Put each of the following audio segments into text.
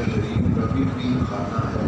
شریف کا بھی پیر خانہ ہے،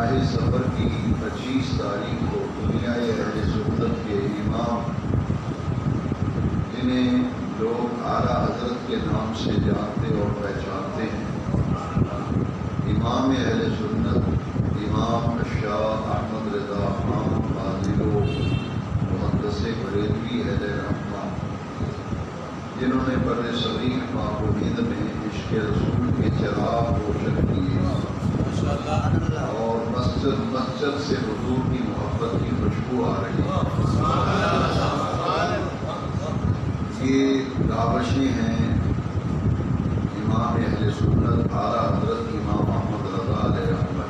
ماہ سفر کی 25 تاریخ کو دنیا اہل سنت کے امام، جنہیں لوگ اعلیٰ حضرت کے نام سے جانتے اور پہچانتے ہیں، امام اہل سنت امام شاہ احمد رضا خان فاضل محدث بریلوی اہل رحمہ، جنہوں نے بر صغیر پاک و ہند میں عشق رسول کے چراغ روشن کیے اور مسجد مسجد سے حضور کی محبت کی خوشبو آ رہی ہے۔ یہ کاوشیں ہیں امام اہل سنت اعلیٰ حضرت امام احمد رضا علیہ رحمہ،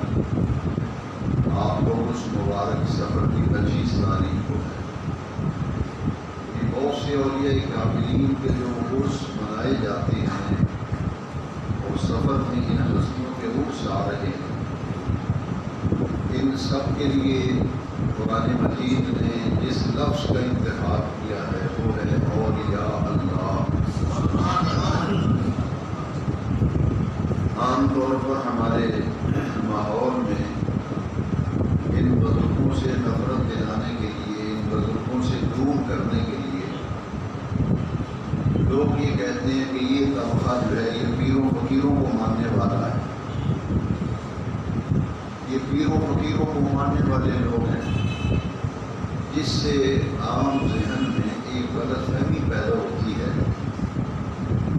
آپ لوگ اس مبارک سفر کی 25 تاریخ کو ہے۔ یہ بہت سے اولیاء کاملین کے جو عرس منائے جاتے ہیں اور سفر میں ان ہستیوں کے عرس آ رہے ہیں، ان سب کے لیے قرآن مجید نے جس لفظ کا انتخاب کیا ہے وہ ہے اولیاء اللہ۔ عام طور پر ہمارے ماحول میں ان بزرگوں سے نفرت دلانے کے لیے، ان بزرگوں سے دور کرنے کے لیے لوگ یہ کہتے ہیں کہ یہ طبقہ جو ہے یہ پیروں فقیروں کو ماننے والا ہے، یہ پیروں فقیروں کو ماننے والے لوگ ہیں، جس سے عام ذہن میں ایک غلط فہمی پیدا ہوتی ہے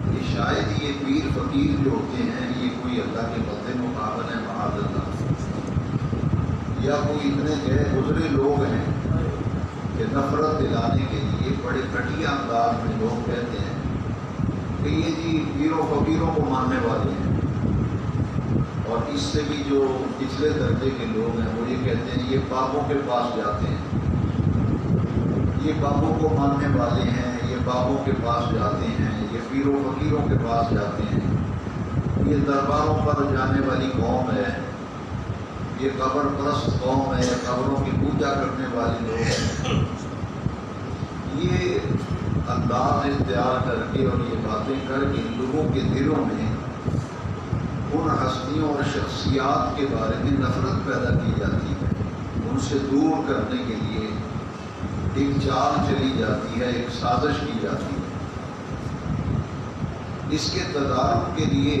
کہ شاید یہ پیر فقیر جو ہوتے ہیں یہ کوئی اللہ کے بندے مقابل ہے، معاذ اللہ، یا کوئی اتنے گئے گزرے لوگ ہیں کہ نفرت دلانے کے لیے بڑے گھٹیا انداز میں لوگ کہتے ہیں کہ یہ جی پیروں فقیروں کو ماننے والے ہیں۔ اور اس سے بھی جو پچھلے درجے کے لوگ ہیں وہ یہ کہتے ہیں یہ بابوں کے پاس جاتے ہیں، یہ بابوں کو ماننے والے ہیں، یہ بابوں کے پاس جاتے ہیں، یہ پیروں فقیروں کے پاس جاتے ہیں، یہ درباروں پر جانے والی قوم ہے، یہ قبر پرست قوم ہے، قبروں کی پوجا کرنے والے لوگ ہیں۔ یہ انداز اختیار کر کے اور یہ باتیں کر کے لوگوں کے دلوں میں ان ہستیوں اور شخصیات کے بارے میں نفرت پیدا کی جاتی ہے، ان سے دور کرنے کے لیے ایک چال چلی جاتی ہے، ایک سازش کی جاتی ہے۔ اس کے تدارک کے لیے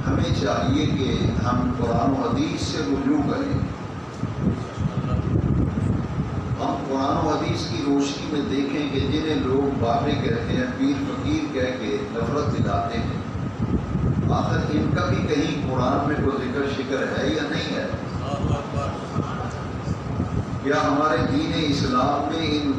ہمیں چاہیے کہ ہم قرآن و حدیث سے رجوع کریں، ہم قرآن و حدیث کی روشنی میں دیکھیں کہ جنہیں لوگ بابے کہتے ہیں، پیر فقیر کہہ کے نفرت دلاتے ہیں، آخر ان کا بھی کہیں قرآن میں کوئی ذکر شکر ہے یا نہیں ہے؟ کیا ہمارے دین اسلام میں ان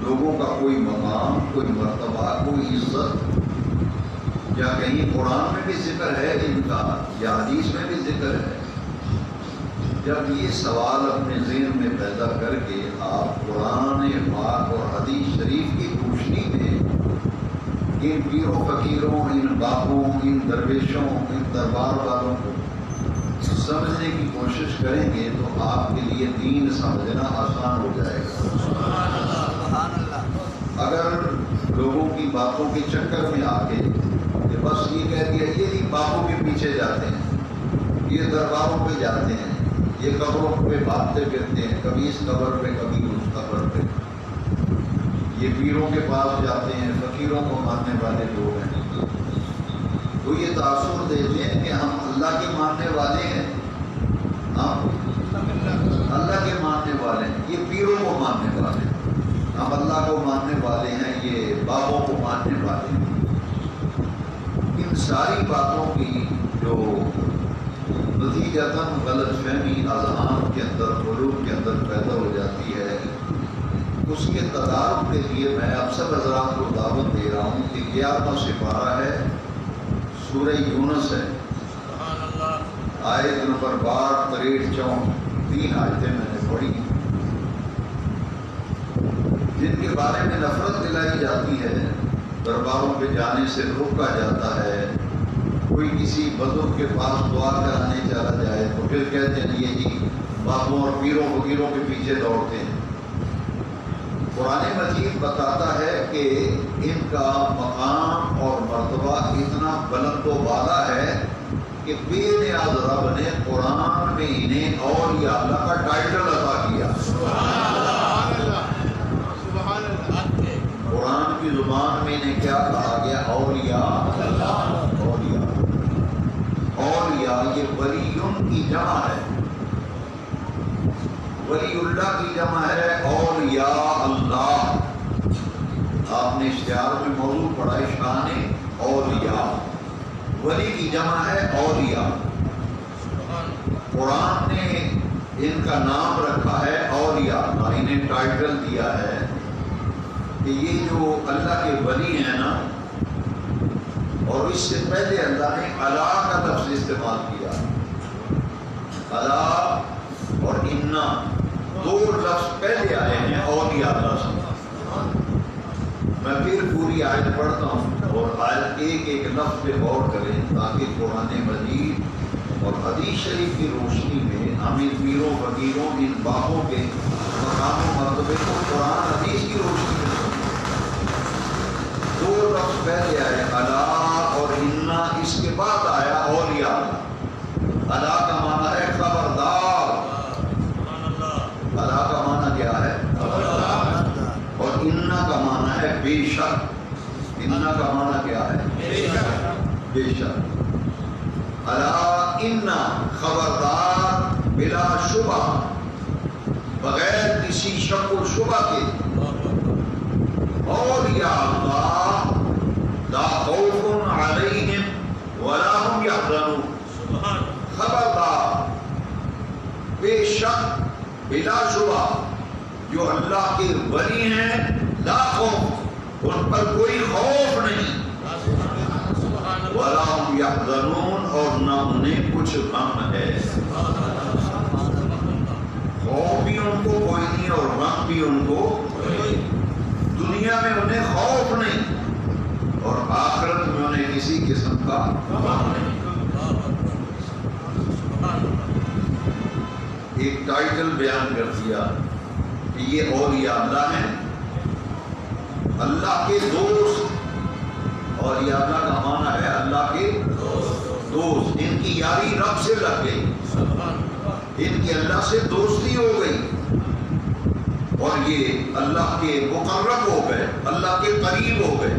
لوگوں کا کوئی مقام، کوئی مرتبہ، کوئی عزت، یا کہیں قرآن میں بھی ذکر ہے ان کا یا حدیث میں بھی ذکر ہے؟ جب یہ سوال اپنے ذہن میں پیدا کر کے آپ قرآن پاک اور حدیث شریف کی روشنی میں ان پیروں فقیروں، ان بابوں، ان درویشوں، ان دربار والوں کو سمجھنے کی کوشش کریں گے تو آپ کے لیے دین سمجھنا آسان ہو جائے گا۔ اگر لوگوں کی باتوں کے چکر میں آ کے کہ بس یہ کہہ دیا یہ بابوں کے پیچھے جاتے ہیں، یہ درباروں پہ جاتے ہیں، یہ قبروں پہ بھاگتے پھرتے ہیں، کبھی اس قبر پہ کبھی اس قبر پہ، یہ پیروں کے پاس جاتے ہیں، فقیروں کو ماننے والے لوگ ہیں، تو یہ تاثر دیتے ہیں کہ ہم اللہ کے ماننے والے ہیں، ہم اللہ کے ماننے والے ہیں، یہ پیروں کو ماننے والے ہیں، ہم اللہ کو ماننے والے ہیں، یہ بابوں کو ماننے والے ہیں۔ ان ساری باتوں کی جو نتیجتاً غلط فہمی اذہان کے اندر، قلوب کے اندر پیدا ہو جاتی ہے، اس کے تدارک کے لیے میں آپ سب حضرات کو دعوت دے رہا ہوں کہ 11واں سپارہ ہے، سورہ یونس ہے، آیت نمبر 62، 63، 3 آیتیں میں نے پڑھی جن کے بارے میں نفرت دلائی جاتی ہے، درباروں پہ جانے سے روکا جاتا ہے، کوئی کسی بزرگ کے پاس دعا کرانے چلا جائے تو پھر کہتے ہیں یہ جی بابوں اور پیروں فقیروں کے پیچھے دوڑتے ہیں۔ قرآن مجید بتاتا ہے کہ ان کا مقام اور مرتبہ اتنا بلند و بالا ہے کہ بے نیاز رب نے قرآن میں انہیں اولیاء اللہ کا ٹائٹل عطا کیا. قرآن کی زبان میں انہیں کیا کہا گیا؟ اولیاء اللہ. اولیاء یہ ولیوں کی جمع ہے. ولی اللہ کی جمع ہے اولیاء اللہ. آپ نے اشتہار میں موضوع پڑھا شان اولیاء. ولی کی جمع ہے اولیاء. قرآن نے ان کا نام رکھا ہے اولیاء اللہ. انہیں ٹائٹل دیا ہے کہ یہ جو اللہ کے ولی ہیں نا، اور اس سے پہلے اللہ نے اللہ کا لفظ استعمال کیا. اللہ اور انا دو لفظ پہلے آئے ہیں اولیاء اللہ سے. میں پھر پوری آیت پڑھتا ہوں اور آیت ایک ایک لفظ پہ غور کریں تاکہ قرآن مجید اور حدیث شریف کی روشنی میں ہم ان پیروں فقیروں ان باپوں کے مقام و مرتبے کو قرآن حدیث کی روشنی میں سمجھیں. دو لفظ پہلے آئے اللہ اور انا، اس کے بعد آیا اولیاء اللہ. اللہ کا معنی ہے خبردار. اللہ کا معنی کیا ہے؟ اور انا کا معنی ہے بے شک. انا کا معنی کیا ہے؟ بے شک. اللہ انا خبردار بلا شبہ، بغیر کسی شک و شبہ کے. اولیاء اللہ لا خوف علیہم ولا هم یحزنون. خبردار بے شک بلا شبہ جو اللہ کے ولی ہیں، لا خوف ان پر کوئی خوف نہیں، ولا هم یحزنون اور نہ انہیں کچھ غم ہے. خوف بھی ان کو کوئی نہیں اور غم بھی ان کو دنیا میں انہیں خوف نہیں اور آخرت میں انہیں کسی قسم کا غم نہیں. ایک ٹائٹل بیان کر دیا کہ یہ اولیاء اللہ ہیں، اللہ کے دوست. اولیاء اللہ کا معنی ہے اللہ کے دوست. ان کی یاری رب سے لگ گئی، ان کی اللہ سے دوستی ہو گئی اور یہ اللہ کے مقرب ہو گئے، اللہ کے قریب ہو گئے.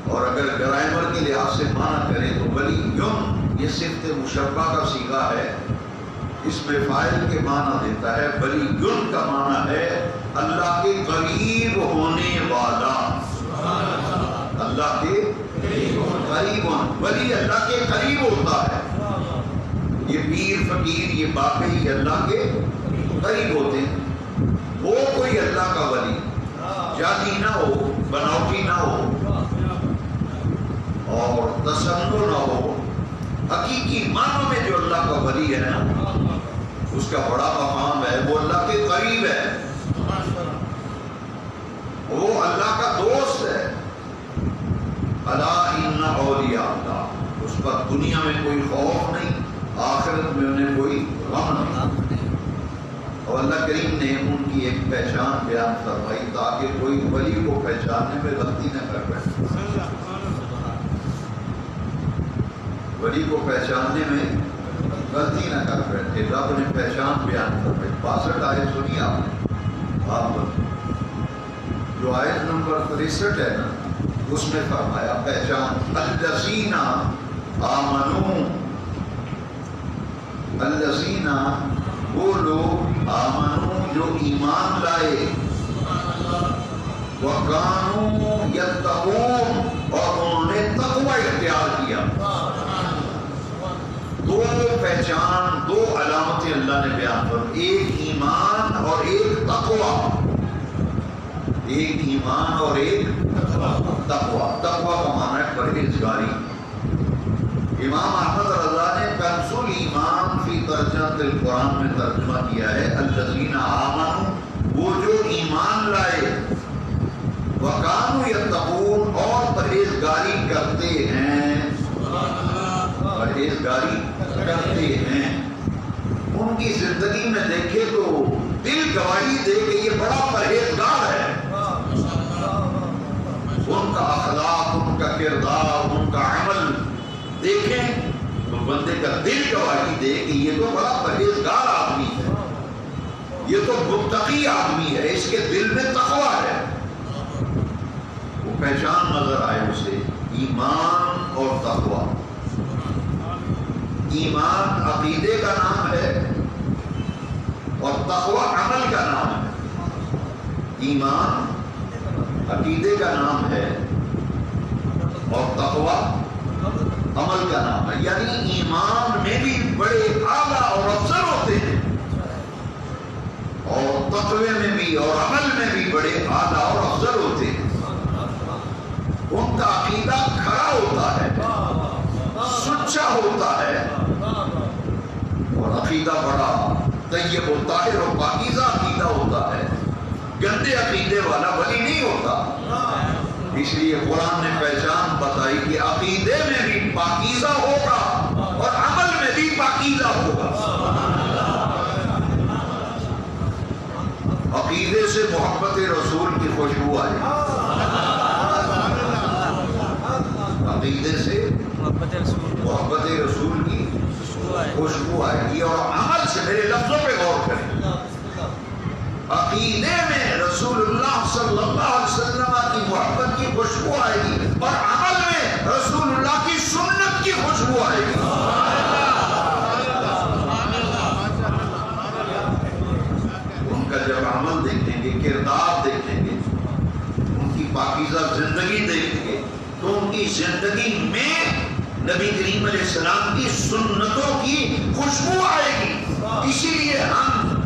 اور اگر گرامر کے لحاظ سے معنی کریں تو ولی یہ صفت مشبہ کا صیغہ ہے، اس میں فاعل کے معنی دیتا ہے. ولی کا معنی ہے اللہ کے قریب ہونے والا. اللہ کے قریب ولی اللہ کے قریب ہوتا ہے. یہ پیر فقیر یہ باقی یہ اللہ کے قریب ہوتے ہیں. وہ کوئی اللہ کا ولی جاتی نہ ہو، بناوٹی نہ ہو اور تصنع نہ ہو. حقیقی معنوں میں جو اللہ کا ولی ہے نا، اس کا بڑا مقام ہے، وہ اللہ کے قریب ہے، وہ اللہ کا دوست ہے. الا ان اولیاء اللہ، اس پر دنیا میں کوئی خوف نہیں، آخرت میں انہیں کوئی غم نہیں. اور اللہ کریم نے ان کی ایک پہچان بیان فرمائی تاکہ کوئی ولی کو پہچاننے میں غلطی نہ کر بیٹھے. ولی کو پہچاننے میں غلطی نہ کر بیٹھے. رب نے پہچان بیان فرمائی. 62 آیت سنی آپ نے. آپ جو آیت نمبر 63 ہے نا، اس میں فرمایا پہچان الذین آمنوا. الذین وہ لوگ آمنوا جو ایمان لائے، وکانوا یتقون اور انہوں نے تقوی اختیار کیا. دو پہچان، دو علامتیں اللہ نے بیان فرمائی، ایک ایمان اور ایک تقوی. ایک ایمان اور ایک تقوی. تقوی کا معنی ہے پرہیزگاری. امام احمد رضا نے کنز الایمان فی ترجمۃ القرآن میں ترجمہ کیا ہے الذین آمنوا، وہ جو ایمان لائے، وکانوا یتقون اور پرہیزگاری کرتے ہیں. پرہیزگاری کرتے ہیں. ان کی زندگی میں دیکھے تو دل گواہی دے کہ یہ بڑا پرہیزگار ہے. ان کا اخلاق، ان کا کردار، ان کا عمل دیکھیں بندے کا دل گواہی دے کہ یہ تو بڑا پرہیزگار آدمی ہے، یہ تو متقی آدمی ہے، اس کے دل میں تقویٰ ہے، وہ پہچان نظر آئے اسے ایمان اور تقویٰ۔ ایمان عقیدے کا نام ہے اور تقویٰ عمل کا نام ہے۔ ایمان عقیدے کا نام ہے اور تقویٰ عمل کا نام ہے، یعنی ایمان میں بھی بڑے اعلیٰ اور افضل ہوتے ہیں اور تقوی میں بھی اور عمل میں بھی بڑے اعلیٰ اور افضل ہوتے ہیں۔ ان کا عقیدہ کھڑا ہوتا ہے، سچا ہوتا ہے، اور عقیدہ بڑا طیب و طاہر و پاکیزہ عقیدہ ہوتا ہے، گندے عقیدے والا ولی نہیں ہوتا۔ اس لیے قرآن نے پہچان بتائی کہ عقیدے میں بھی پاکیزہ ہوگا اور عمل میں بھی پاکیزہ ہوگا۔ عقیدے سے محبت رسول کی خوشبو آئے، عقیدے سے محبت رسول کی خوشبو آئے گی، اور عمل سے، میرے لفظوں پہ غور کریں، عقیدے میں رسول اللہ صلی اللہ علیہ وسلم کی محبت کی خوشبو آئے گی اور عمل میں رسول اللہ کی سنت کی خوشبو آئے گی۔ ان کا جب عمل دیکھیں گے، کردار دیکھیں گے، ان کی پاکیزہ زندگی دیکھیں گے تو ان کی زندگی میں نبی کریم علیہ السلام کی سنتوں کی خوشبو آئے گی۔ اسی لیے ہم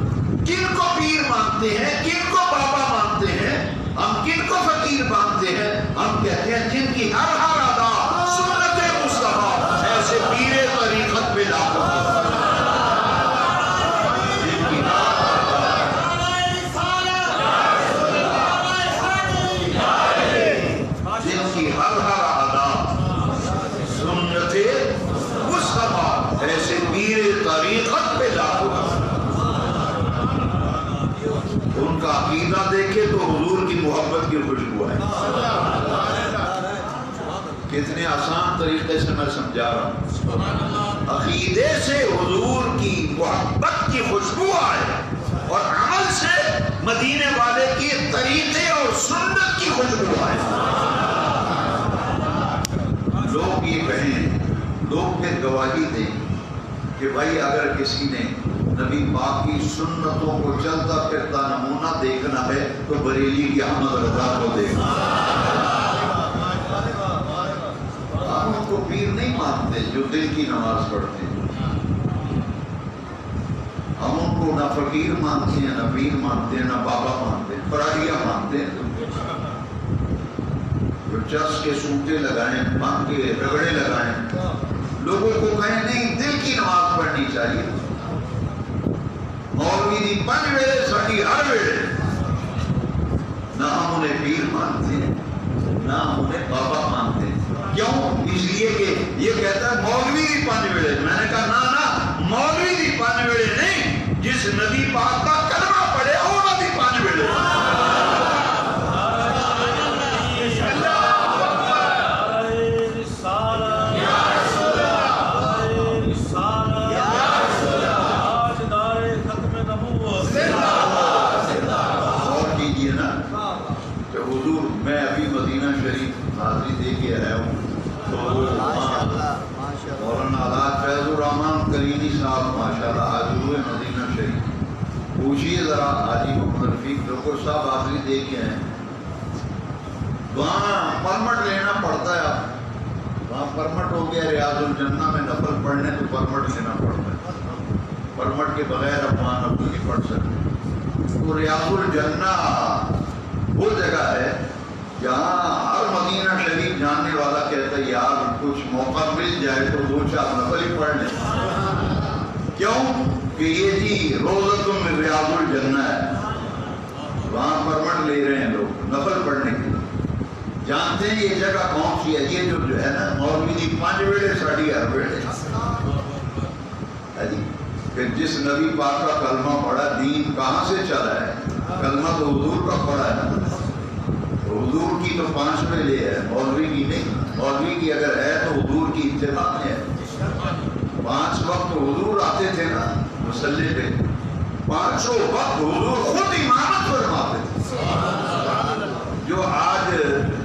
کن کو پیر مانتے ہیں، کن کو بابا مانتے ہیں، ہم کن کو فقیر مانتے ہیں؟ ہم کہتے ہیں جن کی ہر ہر ادا سنت مصطفیٰ، ایسے پیر طریقت پہ لاکھوں، جن کی ہر ہر ادا سنت مصطفیٰ، ایسے پیر طریقت پہ لاکھوں۔ ان کا عقیدہ دیکھے تو حضور کی محبت کی خوشبو ہے۔ کتنے آسان طریقے سے میں سمجھا رہا ہوں۔ عقیدے سے حضور کی محبت کی خوشبو آئے اور عمل سے مدینے والے کی طریقے اور سنت کی خوشبو آئے۔ لوگ یہ کہیں، لوگ پھر گواہی دیں کہ بھائی اگر کسی نے نبی پاک کی سنتوں کو چلتا پھرتا نمونہ دیکھنا ہے تو بریلی کی احمد رضا کو دیکھنا۔ ہم ان کو پیر نہیں مانتے جو دل کی نماز پڑھتے ہیں، ہم ان کو نہ فقیر مانتے ہیں، نہ پیر مانتے ہیں، نہ بابا مانتے ہیں، پراڑیا مانتے ہیں، جو چرس کے سوٹے لگائیں، بانگ کے رگڑے لگائیں، لوگوں کو کہیں نہیں دل کی نماز پڑھنی چاہیے۔ مولوی دی پنج ویلے ساڈی ہر ویلے، نہ ہم انہیں پیر مانتے ہیں نہ ہم انہیں بابا مانتے ہیں۔ کیوں؟ اس لیے کہ یہ کہتا ہے مولوی دی پنج ویلے۔ میں نے کہا نہ مولوی دی پنج ویلے نہیں، جس نبی پاک کا کلمہ پڑھے وہ دی پنج ویلے۔ میں ابھی مدینہ شریف حاضری دے کے آیا ہوں تو مولانا علاج فیض الرحمان کریمی صاحب ماشاءاللہ آج ہوئے مدینہ شریف، پوچھیے ذرا حاجی محمد رفیق ٹھوکر صاحب حاضری دے کے آئے، وہاں پرمٹ لینا پڑتا ہے، آپ وہاں پرمٹ ہو گیا ریاض الجنہ میں نفل پڑھنے تو پرمٹ لینا پڑتا ہے، پرمٹ کے بغیر آپ وہاں نفل نہیں پڑھ سکتے۔ تو ریاض الجنہ وہ جگہ ہے جہاں ہر مدینہ شریف جاننے والا کہتا ہے یار کچھ موقع مل جائے تو دو چار نفل ہی پڑھ لیں۔ کیوں کہ یہ جی روضۃ من ریاض الجنہ ہے، وہاں پرمٹ لے رہے ہیں لوگ نفل پڑھنے کے لیے۔ جانتے ہیں یہ جگہ کون سی ہے؟ یہ جو ہے نا مولوی دی پانچ ویڑے ساڑھی ہر ویڑے، پھر جس نبی پاک کا کلمہ پڑھا دین کہاں سے چلا ہے؟ کلمہ تو حضور کا پڑھا ہے نا، حضور کی تو پانچ ویلے ہے، مولوی کی نہیں۔ مولوی کی اگر ہے تو حضور کی اتباع ہے۔ 5 وقت حضور آتے تھے نا مصلی پہ، 5 وقت حضور خود امامت فرماتے تھے۔ جو آج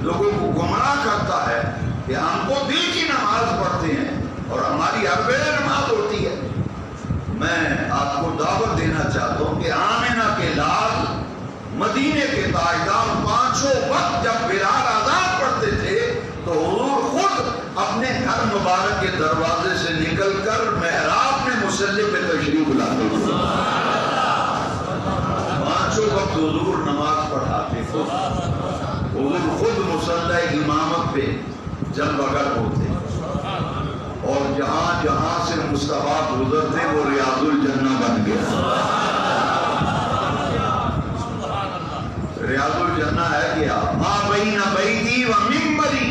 لوگوں کو گمراہ کرتا ہے کہ ہم کو دل کی نماز پڑھتے ہیں اور ہماری ہر ویلے نماز ہوتی ہے۔ میں آپ کو دعوت دینا چاہتا ہوں کہ آمنہ کے لال مدینے کے تاجدار 5 وقت جب بلال اذان پڑھتے تھے تو حضور خود اپنے گھر مبارک کے دروازے سے نکل کر محراب میں مصلی پہ تشریف لاتے تھے۔ 5 وقت حضور نماز پڑھاتے تھے، حضور خود مصلی امامت پہ جلوہ گر ہوتے، اور جہاں جہاں سے مصطفیٰ گزرتے وہ ریاض الجنہ بن گیا۔ ریاض الجنہ ہے کیا؟ ما بین بیتی و منبری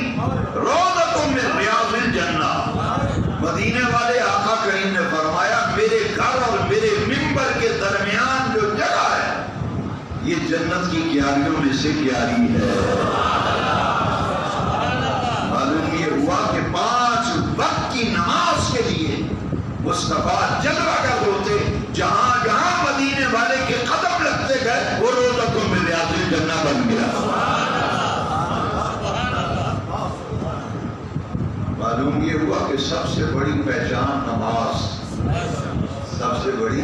روضۃ من ریاض الجنہ۔ مدینے والے آقا کریم نے فرمایا میرے گھر اور میرے منبر کے درمیان جو جگہ ہے یہ جنت کی کیاریوں میں سے کیاری ہے۔ معلوم یہ ہوا کہ 5 وقت کی نماز کے لیے مصطفیٰ جلوہ گر ہوتے، جہاں جہاں مدینے والے کے قدم لگتے گئے وہ روضۃ من ریاض الجنہ بن گیا۔ معلوم یہ ہوا کہ سب سے بڑی پہچان نماز، سب سے بڑی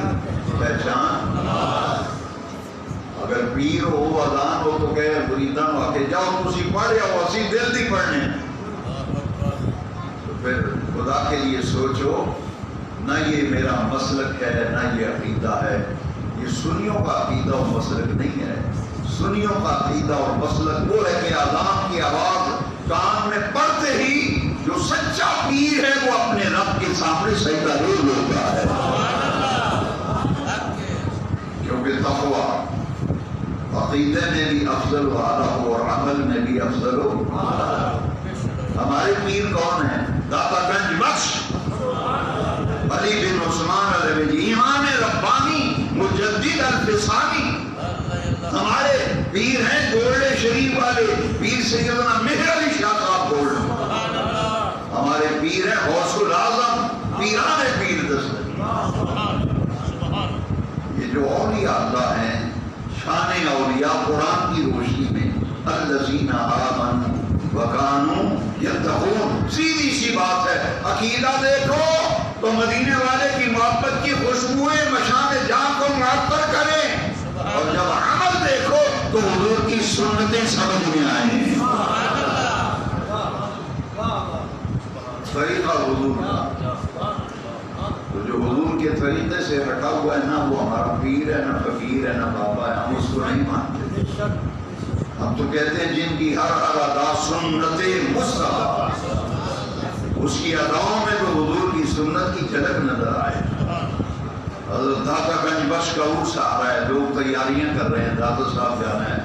پہچان نماز۔ اگر پیر ہو اذان ہو تو کہے مریدان ہو کے جاؤ تسی پڑھ جاؤ اسی دل دی پڑھنے، تو پھر خدا کے لیے سوچو نہ یہ میرا مسلک ہے نہ یہ عقیدہ ہے، یہ سنیوں کا عقیدہ اور مسلک نہیں ہے۔ سنیوں کا عقیدہ اور مسلک وہ ہے کہ اذان کی آواز کان میں پڑتے ہی جو سچا پیر ہے وہ اپنے رب کے سامنے سجدہ ریز ہوتا ہے، کیونکہ تقوی عقیدے میں بھی افضل و اعلیٰ ہو اور عمل میں بھی افضل ہو۔ ہمارے پیر کون ہیں؟ داتا گنج بخش علی بن عثمان العویجی، امام ربانی مجدد الفسانی۔ ہمارے پیر ہیں گولڈ شریف والے پیر سیدنا مہر علی شاہ صاحب گولڈ۔ ہمارے پیر ہیں غوث الاعظم پیران پیر دستگیر۔ یہ جو اولیاء اللہ ہیں شان اولیاء قرآن کی روشنی میں الذین آمنوا وکانوا یتقون، سیدھی سی بات ہے۔ عقیدہ دیکھو تو مدینے والے کی محبت کی خوشبوئیں مشام جاں کو معطر کریں، اور جب عمل دیکھو تو حضور کی سنتیں سمجھ میں آئیں۔ طریقہ حضور کا، تو جو حضور کے طریقے سے ہٹا ہوا ہے نہ وہ ہمارا پیر ہے نہ فقیر ہے نہ بابا ہے، ہم اس کو نہیں مانتے۔ ہم تو کہتے ہیں جن کی ہر ہر ادا سنت مصطفیٰ، اس کی اداؤں میں تو حضور کی سنت کی جھلک نظر آئے۔ حضرت داتا گنج بخش کا عرس آ رہا ہے، لوگ تیاریاں کر رہے ہیں، داتا صاحب جانا ہے۔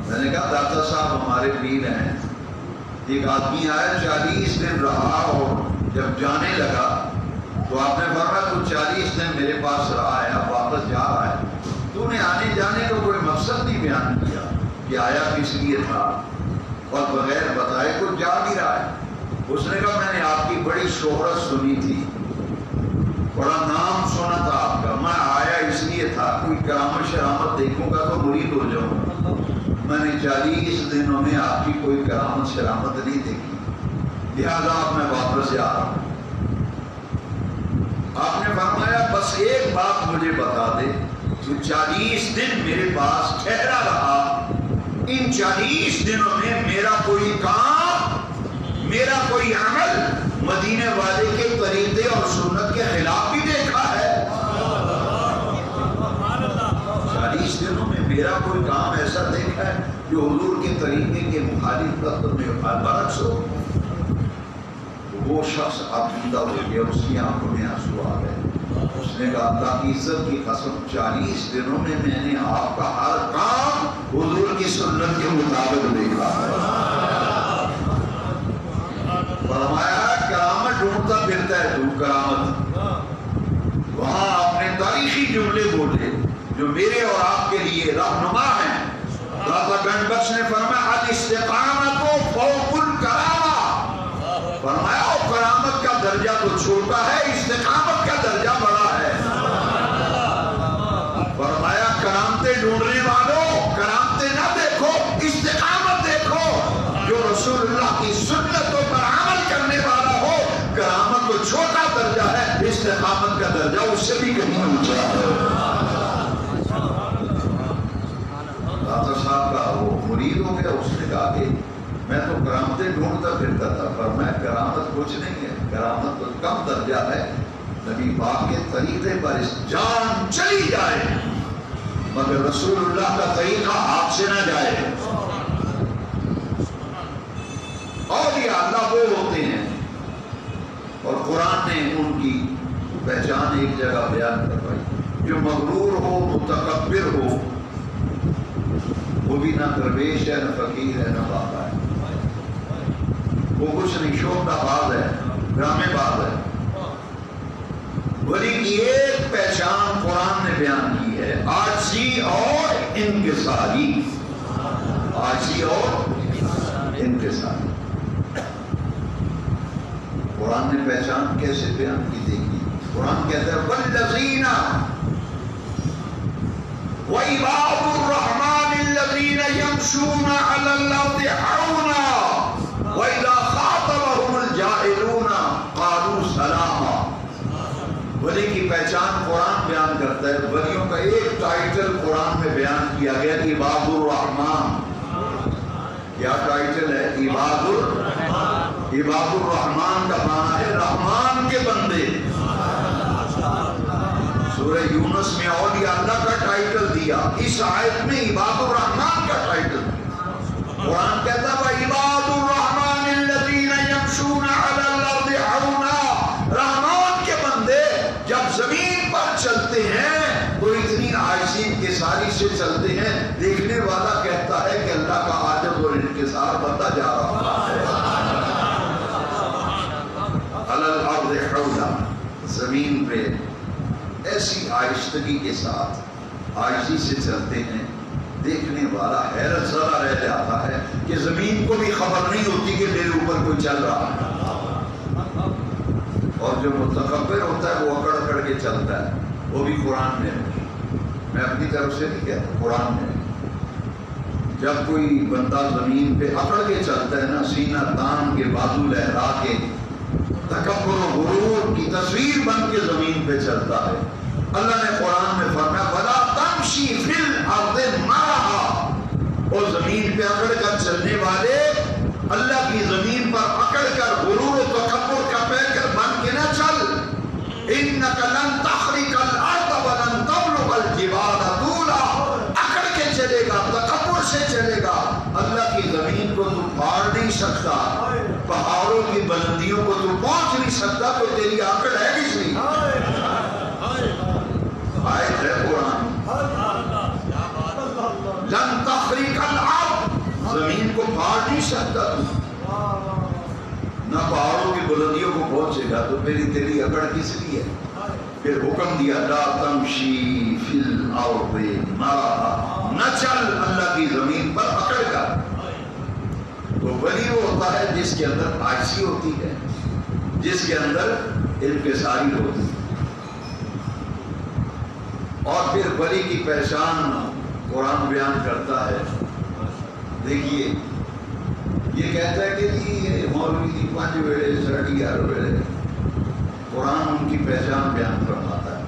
میں نے کہا داتا صاحب ہمارے پیر ہیں۔ ایک آدمی آیا 40 دن رہا اور جب جانے لگا تو آپ نے فرمایا تو 40 دن میرے پاس رہا ہے اب واپس جا رہا ہے، تو نے آنے جانے کا کوئی مقصد نہیں بیان کیا کہ آیا کس لیے تھا، اور بغیر بتائے کچھ جا بھی رہا ہے۔ اس نے کہا میں نے آپ کی بڑی شہرت سنی تھی، بڑا نام سنا تھا آپ کا، میں آیا اس لیے تھا کوئی کرامت شرامت دیکھوں گا تو مرید ہو جاؤں گا۔ میں نے 40 دنوں میں آپ کی کوئی کرامت شرامت نہیں دیکھی، لہذا اب میں واپس جا رہا ہوں۔ آپ نے فرمایا بس ایک بات مجھے بتا دے، تو 40 دن میرے پاس ٹھہرا رہا، ان 40 دنوں میں میرا کوئی کام، میرا کوئی عمل مدینے والے کے طریقے اور سنت کے خلاف بھی دیکھا ہے؟ 40 دنوں میں میرا کوئی کام ایسا دیکھا ہے جو حضور کے طریقے کے مخالف برعکس ہو؟ وہ شخص عقیدہ ہو گیا، اس کی آنکھوں میں آنسو آ گئے۔ اس نے کہا اللہ کی عزت کی قسم 40 دنوں میں میں نے آپ کا ہر کام حضور کی سنت کے مطابق دیکھا ہے۔ فرمایا کرامت ڈھونڈتا پھرتا ہے تو کرامت، وہاں آپ نے تاریخی جملے بولے جو میرے اور آپ کے لیے رہنما ہیں۔ داتا گنج بخش نے فرمایا الاستقامت فوق الکرامہ، فرمایا کرامت کا درجہ تو چھوٹا ہے، استقامت کا درجہ بڑا ہے۔ فرمایا کرامتیں ڈھونڈنے والوں کرامتیں نہ دیکھو، استقامت دیکھو۔ جو رسول اللہ کی سنتوں پر عمل کرنے والا ہو، کرامت تو چھوٹا درجہ ہے، استقامت کا درجہ اس سے بھی کہیں اونچا ہے۔ داتا صاحب کا وہ مرید ہو گیا، اس نے کہا کہ میں تو کرامتیں ڈھونڈتا پھرتا تھا، فرمایا کرامت کچھ نہیں ہے، کرامت تو کم درجہ ہے۔ نبی پاک کے طریقے پر جان چلی جائے مگر رسول اللہ کا طریقہ ہاتھ سے نہ جائے۔ اولیاء اللہ وہ ہوتے ہیں، اور قرآن نے ان کی پہچان ایک جگہ بیان کروائی، جو مغرور ہو، متکبر ہو، وہ بھی نہ درویش ہے، نہ فقیر ہے، نہ بابا ہے، وہ کچھ نہیں، شوخ باز ہے، ڈرامے باز ہے۔ ولی کی ایک پہچان قرآن نے بیان کی ہے، عاجزی اور انکساری، عاجزی اور انکساری۔ قرآن نے پہچان کیسے بیان کی دیکھی؟ قرآن کہتا ہے والذین وعباد الرحمن الذین یمشون علی الارض حونا واذا خاطبهم الجاہلون قالوا سلاما۔ ولی کی پہچان قرآن بیان کرتا ہے۔ ولیوں کا ایک ٹائٹل قرآن میں بیان کیا گیا، عباد الرحمن۔ کیا ٹائٹل ہے؟ عباد الرحمن۔ عباد الرحمن کا معنی ہے رحمان کے بندے۔ سورہ یونس میں اولیاء اللہ کا ٹائٹل دیا، اس آیت میں عباد الرحمن کا ٹائٹل دیا۔ قرآن کہتا ہے عباد الرحمن الذین یمشون علی الارض حونا، رحمان کے بندے جب زمین پر چلتے ہیں تو اتنی عاجزی انکساری سے چلتے ہیں، دیکھنے والا کہتا ہے کہ اللہ کا عاجز اور انکسار بنتا جا رہا ہے۔ علی الارض حونا، زمین پہ ایسی آہستگی کے ساتھ عاجزی سے چلتے ہیں، دیکھنے والا حیرت زدہ رہ جاتا ہے کہ زمین کو بھی خبر نہیں ہوتی کہ میرے اوپر کوئی چل رہا ہے۔ اور جو متکبر ہوتا ہے وہ اکڑ اکڑ کے چلتا ہے، وہ بھی قرآن میں ہے، میں اپنی طرف سے نہیں کہتا، قرآن میں ہے۔ جب کوئی بندہ زمین پہ اکڑ کے چلتا ہے نا، سینہ تان کے، بازو لہرا کے، تکبر و غرور کی تصویر بن کے زمین پہ چلتا ہے، اللہ نے قرآن میں فرمایا وَلَا تَمْشِي فِي الْأَرْضِ مَرَحًا، اور زمین پہ اکڑ کر چلنے والے اللہ کی زمین پر اکڑ کر غرور و تکبر کا پیکر بن کے نہ چل۔ إِنَّكَ لَن تَخْرِقَ الْأَرْضَ وَلَن تَبْلُغَ الْجِبَالَ طُولًا، اکڑ کے چلے گا، تکبر سے چلے گا، اللہ کی زمین کو تو پھاڑ نہیں سکتا، پہاڑوں کی بلندیوں کو تو پہنچ نہیں سکتا، تو تیری آکڑ ہے کس نہیں؟ آیت ہے قرآن، لن تخرق الارض، زمین کو پھاڑ نہیں سکتا تو، نہ پہاڑوں کی بلندیوں کو پہنچے گا، تو تیری اکڑ کس لیے ہے؟ پھر حکم دیا لا تمشی فی الارض مرحا، نہ چل اللہ کی زمین پر اکڑ کر۔ تو ولی وہ ہوتا ہے جس کے اندر عاجزی ہوتی ہے، جس کے اندر انکساری ہوتی ہے۔ اور پھر ولی کی پہچان قرآن بیان کرتا ہے، دیکھیے یہ کہتا ہے کہ جی مولوی جی 5 ویلے 11 ویلے، قرآن ان کی پہچان بیان فرماتا ہے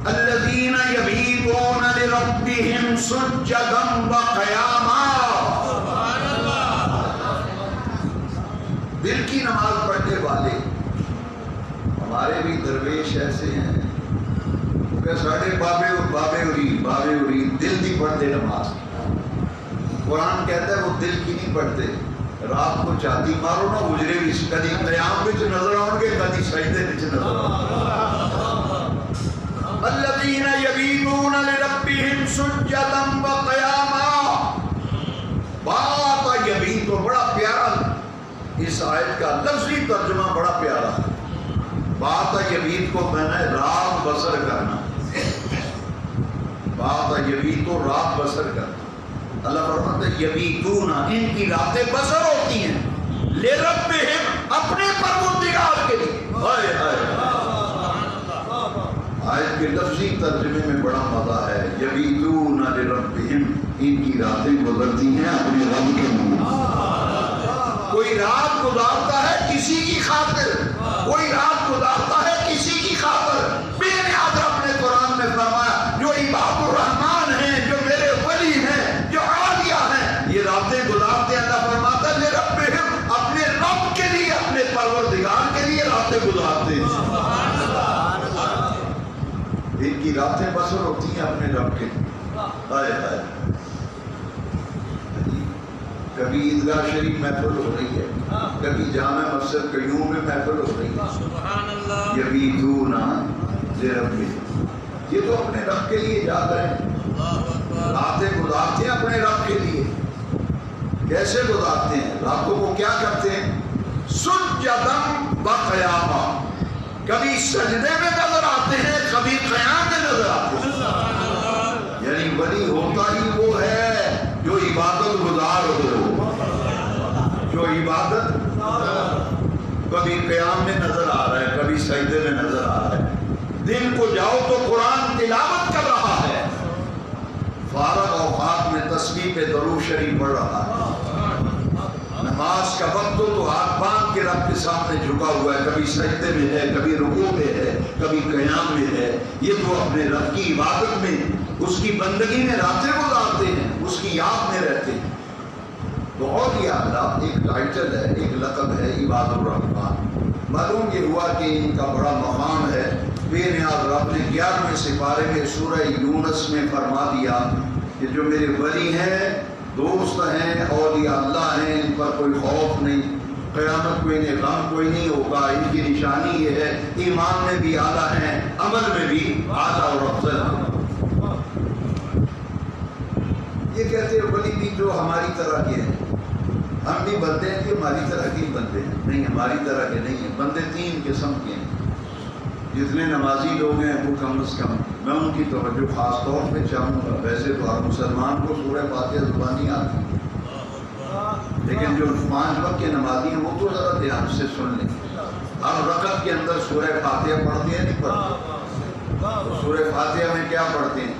الذین یبیتون لربہم سجدا وقیاما، دل کی نماز پڑھنے والے۔ ہمارے بھی درویش ایسے ہیں کہ ساڑھے بابے ارید دل نہیں پڑھتے نماز۔ قرآن کہتا ہے وہ دل کی نہیں پڑھتے، رات کو چاہتی مارو نا اجرے بھی کدی قیام وچ نظر آؤ گے، کدی سجدے وچ نظر آؤ۔ الذین یبیتون لربہم سجدا وقیاما، بات یبیت تو بڑا پیارا، اس آیت کا لفظی ترجمہ بڑا پیارا ہے۔ بات یبیت کو میں نے رات بسر کرنا، بات یبیت تو رات بسر کرنا۔ اللہ فرماتا ہے یبیتون، ان کی راتیں بسر ہوتی ہیں، لربہم، اپنے پروردگار کے لیے۔ ان کی راتیں گزرتی ہیں اپنے رب کے لیے. کوئی رات گزارتا ہے کسی کی خاطر, کوئی رات گزارتا ہے کسی کی خاطر. بے نیاز رب نے قرآن میں فرمایا جو عباد الرحمان ہیں, جو میرے ولی ہیں, جو عالیہ ہیں, یہ راتیں گزارتے ہیں. اللہ فرماتا ہے ربہم, اپنے رب کے لیے, اپنے پروردگار کے لیے راتیں گزارتے ہیں. ان کی راتیں بسر ہوتی ہیں اپنے رب کے لیے. ہائے ہائے, کبھی عیدگاہ شریف محفل ہو رہی ہے, کبھی جامع مسجد قیوم میں محفل ہو رہی ہے. یبیتون لربہم, یہ تو اپنے رب کے لیے جاگ رہے ہیں, راتیں گزارتے ہیں اپنے رب کے لیے. کیسے گزارتے ہیں راتوں کو, کیا کرتے ہیں؟ سجداً و قیاما, کبھی سجدے میں نظر آتے ہیں, کبھی قیام میں نظر آتے ہیں. یعنی ولی ہوتا ہی وہ ہے جو عبادت گزار ہو, جو عبادت کبھی قیام میں نظر آ رہا ہے, کبھی سجدے میں نظر آ رہا ہے. دن کو جاؤ تو قرآن تلاوت کر رہا ہے, فارغ اوقات میں تسبیح پہ درود شریف پڑھ رہا ہے. نماز کا وقت ہو تو ہاتھ باندھ کے رب کے سامنے جھکا ہوا ہے, کبھی سجدے میں ہے, کبھی رکوع میں ہے, کبھی قیام میں ہے. یہ تو اپنے رب کی عبادت میں, اس کی بندگی میں راتیں گزارتے ہیں, اس کی یاد میں رہتے ہیں. بہت ہی اعلیٰ ایک ٹائٹل ہے, ایک لقب ہے عباد الرحمان. معلوم یہ ہوا کہ ان کا بڑا مقام ہے. بے نیاز رب نے 11ویں سپارے میں سورہ یونس میں فرما دیا کہ جو میرے ولی ہیں, دوست ہیں, اولیاء اللہ ہیں, ان پر کوئی خوف نہیں, قیامت کو انہیں غم کوئی نہیں ہوگا. ان کی نشانی یہ ہے ایمان میں بھی اعلیٰ ہیں, عمل میں بھی اعلیٰ اور افضل ہیں. یہ کہتے ہیں ولی بھی جو ہماری طرح کے ہیں, ہم بھی بندے ہیں کہ ہماری طرح کے بندے ہیں. نہیں, ہماری طرح کے نہیں ہیں. بندے 3 قسم کے ہیں. جتنے نمازی لوگ ہیں وہ کم از کم میں ان کی توجہ خاص طور پہ چاہوں گا. ویسے تو ہر مسلمان کو سورہ فاتحہ زبانی آتی ہے, لیکن جو 5 وقت کے نمازی ہیں وہ تو ذرا دھیان سے سن لیں. ہر رکعت کے اندر سورہ فاتحہ پڑھتے ہیں, نہیں پڑھتے؟ سورہ فاتحہ میں کیا پڑھتے ہیں؟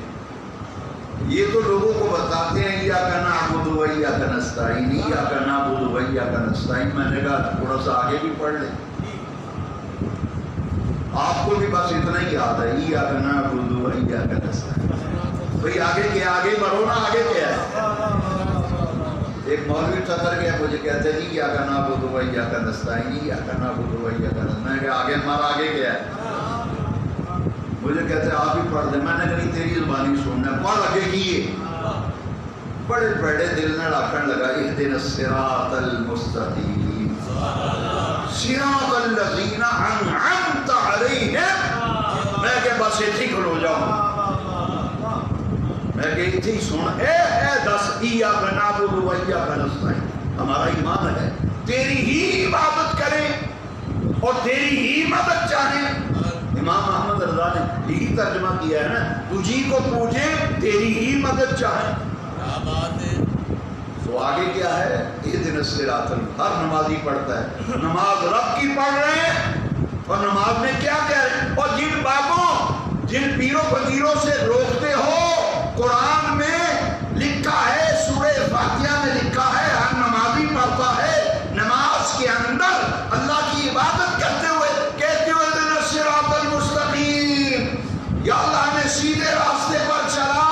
یہ تو لوگوں کو بتاتے ہیں ایاک نعبد و ایاک نستعین, ایاک نعبد و ایاک نستعین. میں نے کہا تھوڑا سا آگے بھی پڑھ لیں, آپ کو بھی بس اتنا ہی یاد ہے ایاک نعبد و ایاک نستعین. بھئی آگے کیا, آگے بڑھو نا, آگے کیا ہے؟ ایک مولوی ٹکر گیا, مجھے کہتے ہیں ایاک نعبد و ایاک نستعین, ایاک نعبد و ایاک نستعین. میں نے کہا آگے ہمارا آگے کیا ہے؟ مجھے کہتے ہیں آپ ہی پڑھ دیں. میں نے کہا تیری زبانی سننا ہے, پڑھ آگے کیے. بڑے بڑے دل نے آخر لگا اہدنا الصراط المستقیم صراط الذین انعمت علیہم. میں کہ بس اتھی کھلو جاؤں, میں کہ اتھی سن, اے دس ایاک نعبد و ایاک نستعین. ہمارا ایمان ہے تیری ہی عبادت کریں اور تیری ہی مدد چاہیں. امام احمد رضا نے یہی ترجمہ کیا ہے نا, تجھی کو پوجیں تیری ہی مدد چاہیں. تو آگے کیا ہے؟ اہدنا الصراط. ہر نمازی پڑھتا ہے, نماز رب کی پڑھ رہے ہیں اور نماز میں کیا کہہ رہے ہیں. اور جن بابوں, جن پیروں فقیروں سے روکتے ہو, قرآن میں لکھا ہے, سورہ فاتحہ میں لکھا ہے, ہر نمازی پڑھتا ہے. نماز کے اندر اللہ کی عبادت کرتے ہوئے کہتے ہوئے اہدنا الصراط المستقیم, یا اللہ ہمیں سیدھے راستے پر چلا.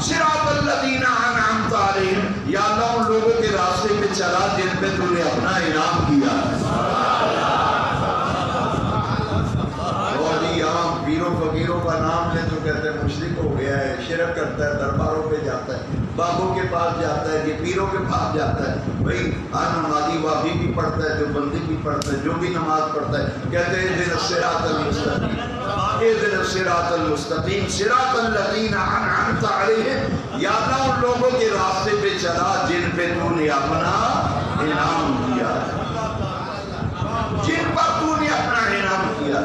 صراط الذین انعمت علیہم, یا اللہ ان لوگوں کے راستے پہ چلا جن پہ تو نے اپنا انعام کیا. اور یہاں پیروں فقیروں کا نام لے تو کہتے ہیں مشرک ہو گیا ہے, شرک کرتا ہے, درباروں پہ جاتا ہے, باغوں کے پاس جاتا ہے, یہ پیروں کے پاس جاتا ہے. بھائی ہر نمازی وابی بھی پڑھتا ہے, جو بندی بھی پڑھتا ہے, جو بھی نماز پڑھتا ہے, کہتے ہیں اہدنا الصراط المستقیم, اہدنا الصراط المستقیم صراط الذین انعمت علیہم. یا اللہ ان لوگوں کے راستے پہ چلا جن پہ تو نے اپنا انعام کیا, جن پر تو نے اپنا انعام کیا.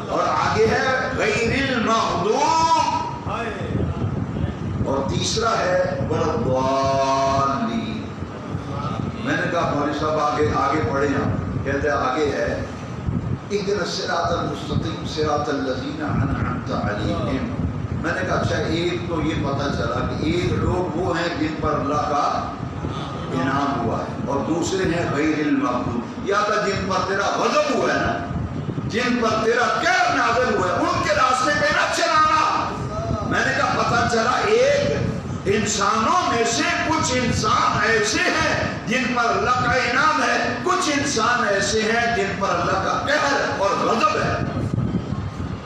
اور آگے ہے غیر المغضوب, اور تیسرا ہے والضالین. میں نے کہا مولوی صاحب آگے پڑھے ہیں. کہتے ہیں آگے ہے اہدنا الصراط المستقیم صراط الذین انعمت علیہم میں نے کہا اچھا ایک تو یہ پتہ چلا کہ ایک لوگ وہ ہیں جن پر اللہ کا انعام ہوا ہے، اور دوسرے ہیں غیر المغضوب، یا تو جن پر تیرا غضب ہوا ہے نا، جن پر تیرا قہر نازل ہوا ہے، ان کے راستے پہ نہ چلانا۔ میں نے کہا پتہ چلا ایک انسانوں میں سے کچھ انسان ایسے ہیں جن پر اللہ کا انعام ہے، کچھ انسان ایسے ہیں جن پر اللہ کا قہر اور غضب ہے۔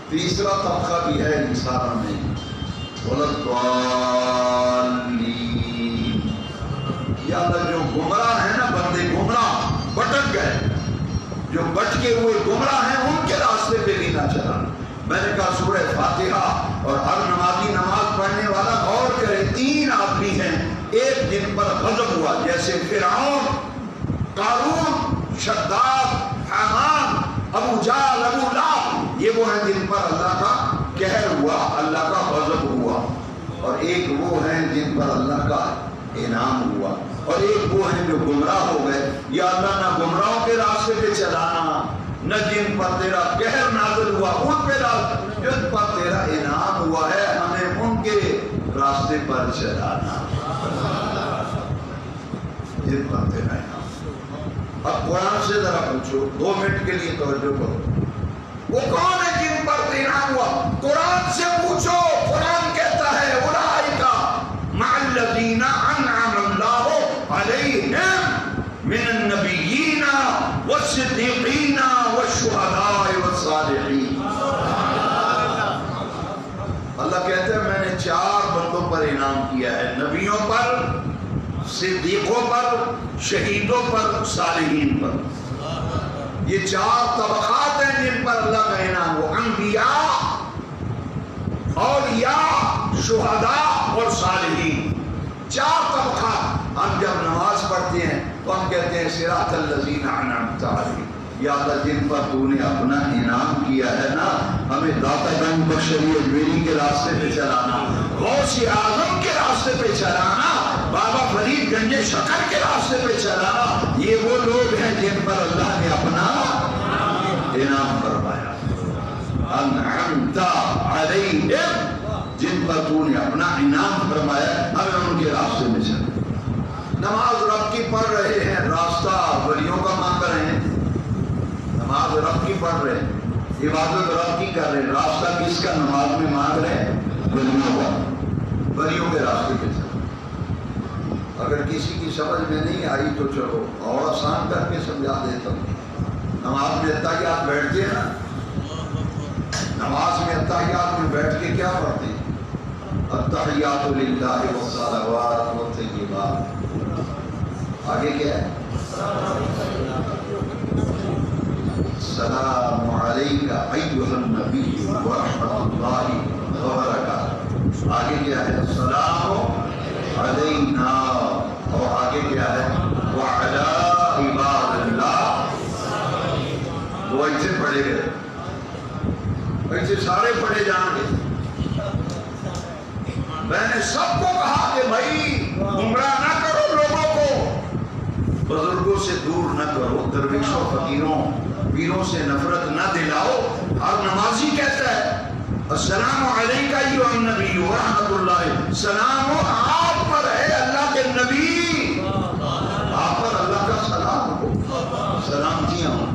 تیسرا طبقہ بھی ہے انسانوں میں، وَلَضَّالِّينَ، یا اللہ جو گمراہ ہیں نا، بندے گمراہ بھٹک گئے، جو بھٹکے ہوئے گمراہ ہیں ان کے راستے پہ بھی نہ چلانا۔ میں نے کہا سورہ فاتحہ اور ہر نمازی نماز پڑھنے والا غور کرے، تین آدمی ہیں، ایک جن پر غضب ہوا جیسے فرعون، قارون، شداد، حامان، ابو جہل، ابو لہب، یہ وہ ہیں جن پر اللہ کا قہر ہوا، اللہ کا غضب ہوا، اور ایک وہ ہیں جن پر اللہ کا انعام ہوا، اور ایک وہ ہیں جو گمراہ ہو گئے۔ یا اللہ نہ گمراہوں کے راستے پہ چلانا، نہ جن پر تیرا قہر نازل ہوا ان پہ، جن پر تیرا انعام ہوا ہے ہمیں ان کے راستے پر چلانا، جن پر تیرا انعام۔ اب قرآن سے ذرا پوچھو، 2 منٹ کے لیے توجہ کرو، وہ کون ہے جن پر انعام ہوا؟ قرآن سے پوچھو۔ قرآن کہتا ہے اولئک مع الذین انعم اللہ علیہم من النبیین والصدیقین والشہداء والصالحین۔ اللہ کہتا ہے میں نے 4 بندوں پر انعام کیا ہے، نبیوں پر، صدیقوں پر، شہیدوں پر، صالحین پر۔ یہ 4 طبقات ہیں جن پر اللہ کا انعام ہو، انبیاء، اولیاء، شہداء اور صالحین، 4 طبقات۔ ہم جب نماز پڑھتے ہیں تو ہم کہتے ہیں صراط الذین انعمت علیہم، یا اللہ جن پر تو نے اپنا انعام کیا ہے نا، ہمیں داتا گنج بخشری اجمیری کے راستے پہ چلانا، غوث اعظم کے راستے پہ چلانا، بابا فرید گنج شکر کے راستے پہ چلانا۔ یہ وہ لوگ ہیں جن پر اللہ نے اپنا انعام فرمایا، انعمت علیہم، جن پر تو نے اپنا انعام فرمایا، ہمیں ان کے راستے میں چلنا۔ نماز رب کی پڑھ رہے ہیں، راستہ ولیوں کا مانگ رہے ہیں، نماز رب کی پڑھ رہے ہیں، عبادت رب کی کر رہے ہیں، راستہ کس کا نماز میں مانگ رہے ہیں؟ ولیوں کا، ولیوں کے راستے پہ چلو۔ اگر کسی کی سمجھ میں نہیں آئی تو چلو اور آسان کر کے سمجھا دیتا ہوں۔ نماز میں اتحیات بیٹھتے ہیں نا، نماز میں اتحیات میں بیٹھ کے کیا پڑھتے ہیں؟ التحیات للہ والصلوات والطیبات۔ آگے کیا ہے؟ السلام علیک ایھا النبی ورحمۃ اللہ وبرکاتہ۔ آگے کیا ہے؟ السلام علینا، اور آگے کیا ہے؟ وعلی عباد اللہ۔ وہ ایسے پڑھے گئے، ایسے سارے پڑھے جائیں گے۔ میں نے سب کو کہا کہ بھائی گمراہ نہ کرو لوگوں کو، بزرگوں سے دور نہ کرو، درویشوں، فقیروں، پیروں سے نفرت نہ دلاؤ۔ ہر نمازی کہتا ہے السلام علیکہ ایھا النبی ورحمۃ اللہ، سلام آپ پر ہے اللہ کے نبی، آپ پر اللہ کا سلام ہو، سلامتیاں ہوں،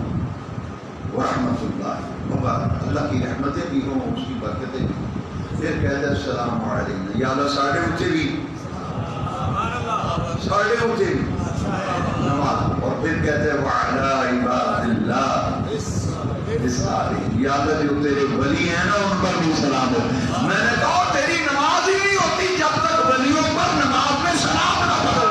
ورحمۃ اللہ وبرکاتہ، اللہ کی رحمتیں بھی ہوں، اس کی برکتیں بھی۔ پھر کہتا ہے السلام علیکم، یا اللہ ساڑھے اونچے بھی، ساڑھے اونچے بھی نماز، اور پھر کہتے ہیں وعلی عباد اللہ الصالحین، یا اللہ جو تیرے ولی ہیں نا ان پر بھی سلام ہو۔ میں نے کہا تیری نماز ہی نہیں ہوتی جب تک ولیوں پر نماز میں سلام نہ پڑھو۔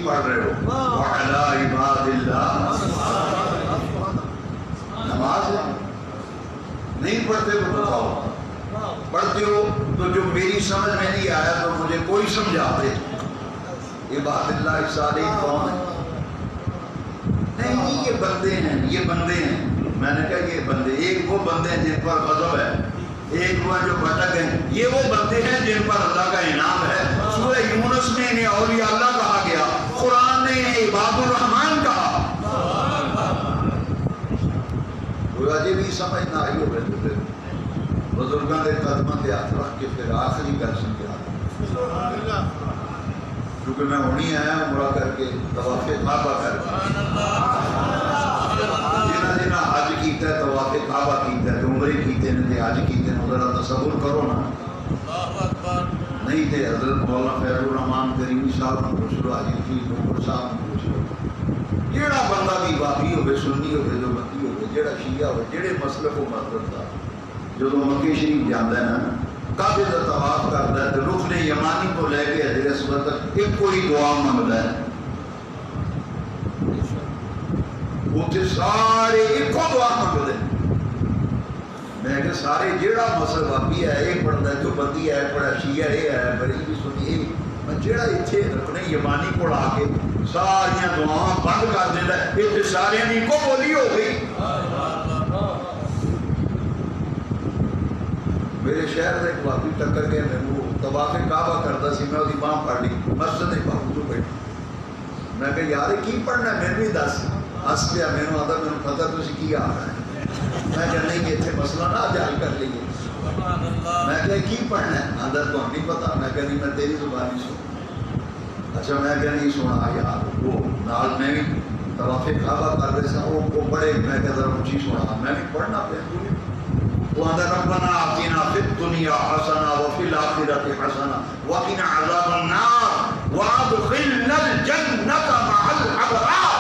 پڑھ رہے ہو وعلی عباد اللہ میری سمجھ میں نہیں آیا تو مجھے کوئی سمجھا دے. عباد اللہ الصالحین کون ہے؟ نہیں یہ بندے ہیں، یہ بندے ہیں. میں نے کہا یہ بندے، ایک وہ بندے ہیں جن پر غضب ہے، ایک وہ جو بھٹک ہیں. یہ وہ بندے ہیں جن پر اللہ کا انعام ہے. سورہ یونس میں انہیں اولیاء اللہ کہا گیا، قرآن نے انہیں عباد الرحمن کہا. اجے بھی سمجھ نہ آئی ہوگی تو پھر بزرگوں کے قدموں کے ہاتھ رکھ کے پھر آخری گل سمجھا. کیونکہ میں ہونی آیا عمرہ کر کے طواف کعبہ کر کے، جنہ جنہ حج کیتا ہے طواف کعبہ کیتا ہے، عمرے کیتے ہیں تے حج کیتے ہیں، ذرا تصور کرو نا. نہیں تے حضرت مولانا فیض الرحمان کریمی صاحب کو پوچھ لو، حاجی فیض نور صاحب کو پوچھ لو. جیڑا بندہ بھی وابی ہوئے، سنی ہوئے، جو بندی ہوئے، جیڑا شیعہ ہوئے، جیڑے مسلک و مذہب دا جدو مکہ شریف جاندہ ہے نا، کعبے کا طواف کرتا ہے تو رکن یمانی کو لے کے حجر اسود تک ایک کوئی دعا مانگتا ہے. اتنے سارے ایک کو دعا مانگتے ہیں. میں کہ سارے جیڑا مسلک وابی ہے یہ پڑھتا ہے، جو بندی ہے پڑھا، شیعہ یہ ہے، بریلوی سنی یہ، میں جیڑا اتنے رکن یمانی کو آ کے ساریاں دعاواں بند کر دیتا ہے، اتنے سارے کی کو بولی ہو گئی. میرے شہر سے ایک واقعی ٹکر گیا، میں وہ طواف کعبہ کرتا سی، میں وہ باہ پڑھ لی مسجد باہو بیٹھ. میں کہ یار کی پڑھنا میرے بھی دس. ہس پیا، میرے آتا میرے پتا تھی کی آ رہا ہے. میں کہ نہیں کہ اتنے مسئلہ نہ حل کر لیے. میں کہ کی پڑھنا ہے؟ آدھا تو نہیں پتا. میں کہ نہیں میں تیری زبانی سن. اچھا میں کہ نہیں سنا یار. وہ نال میں بھی طواف کعبہ کر رہے سا، وہ پڑھے. میں کہ ذرا اونچی سنا، میں بھی پڑھنا پہ. وہ اندر ربنا آتنا فی الدنیا حسنہ وفی الآخرۃ حسنہ وقنا عذاب النار وادخلنا الجنۃ مع الابرار.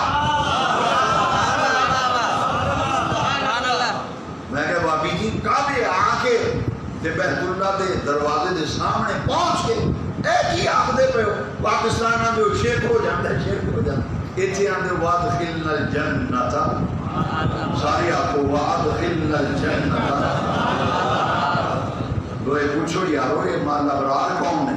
میں کہ بابی جی کعبے آ کے بیت اللہ کے دروازے کے سامنے پہنچ کے اے کی آخدے پہ ہو؟ پاکستان آدھے شرک ہو جاتا ہے، شرک ہو جاتا ہے. اتنے آدھے وادخلنا الجنۃ، ساری آنکھوں وادخلنا الجنۃ. لوگ پوچھو یارو یہ مال ابرار کون ہے؟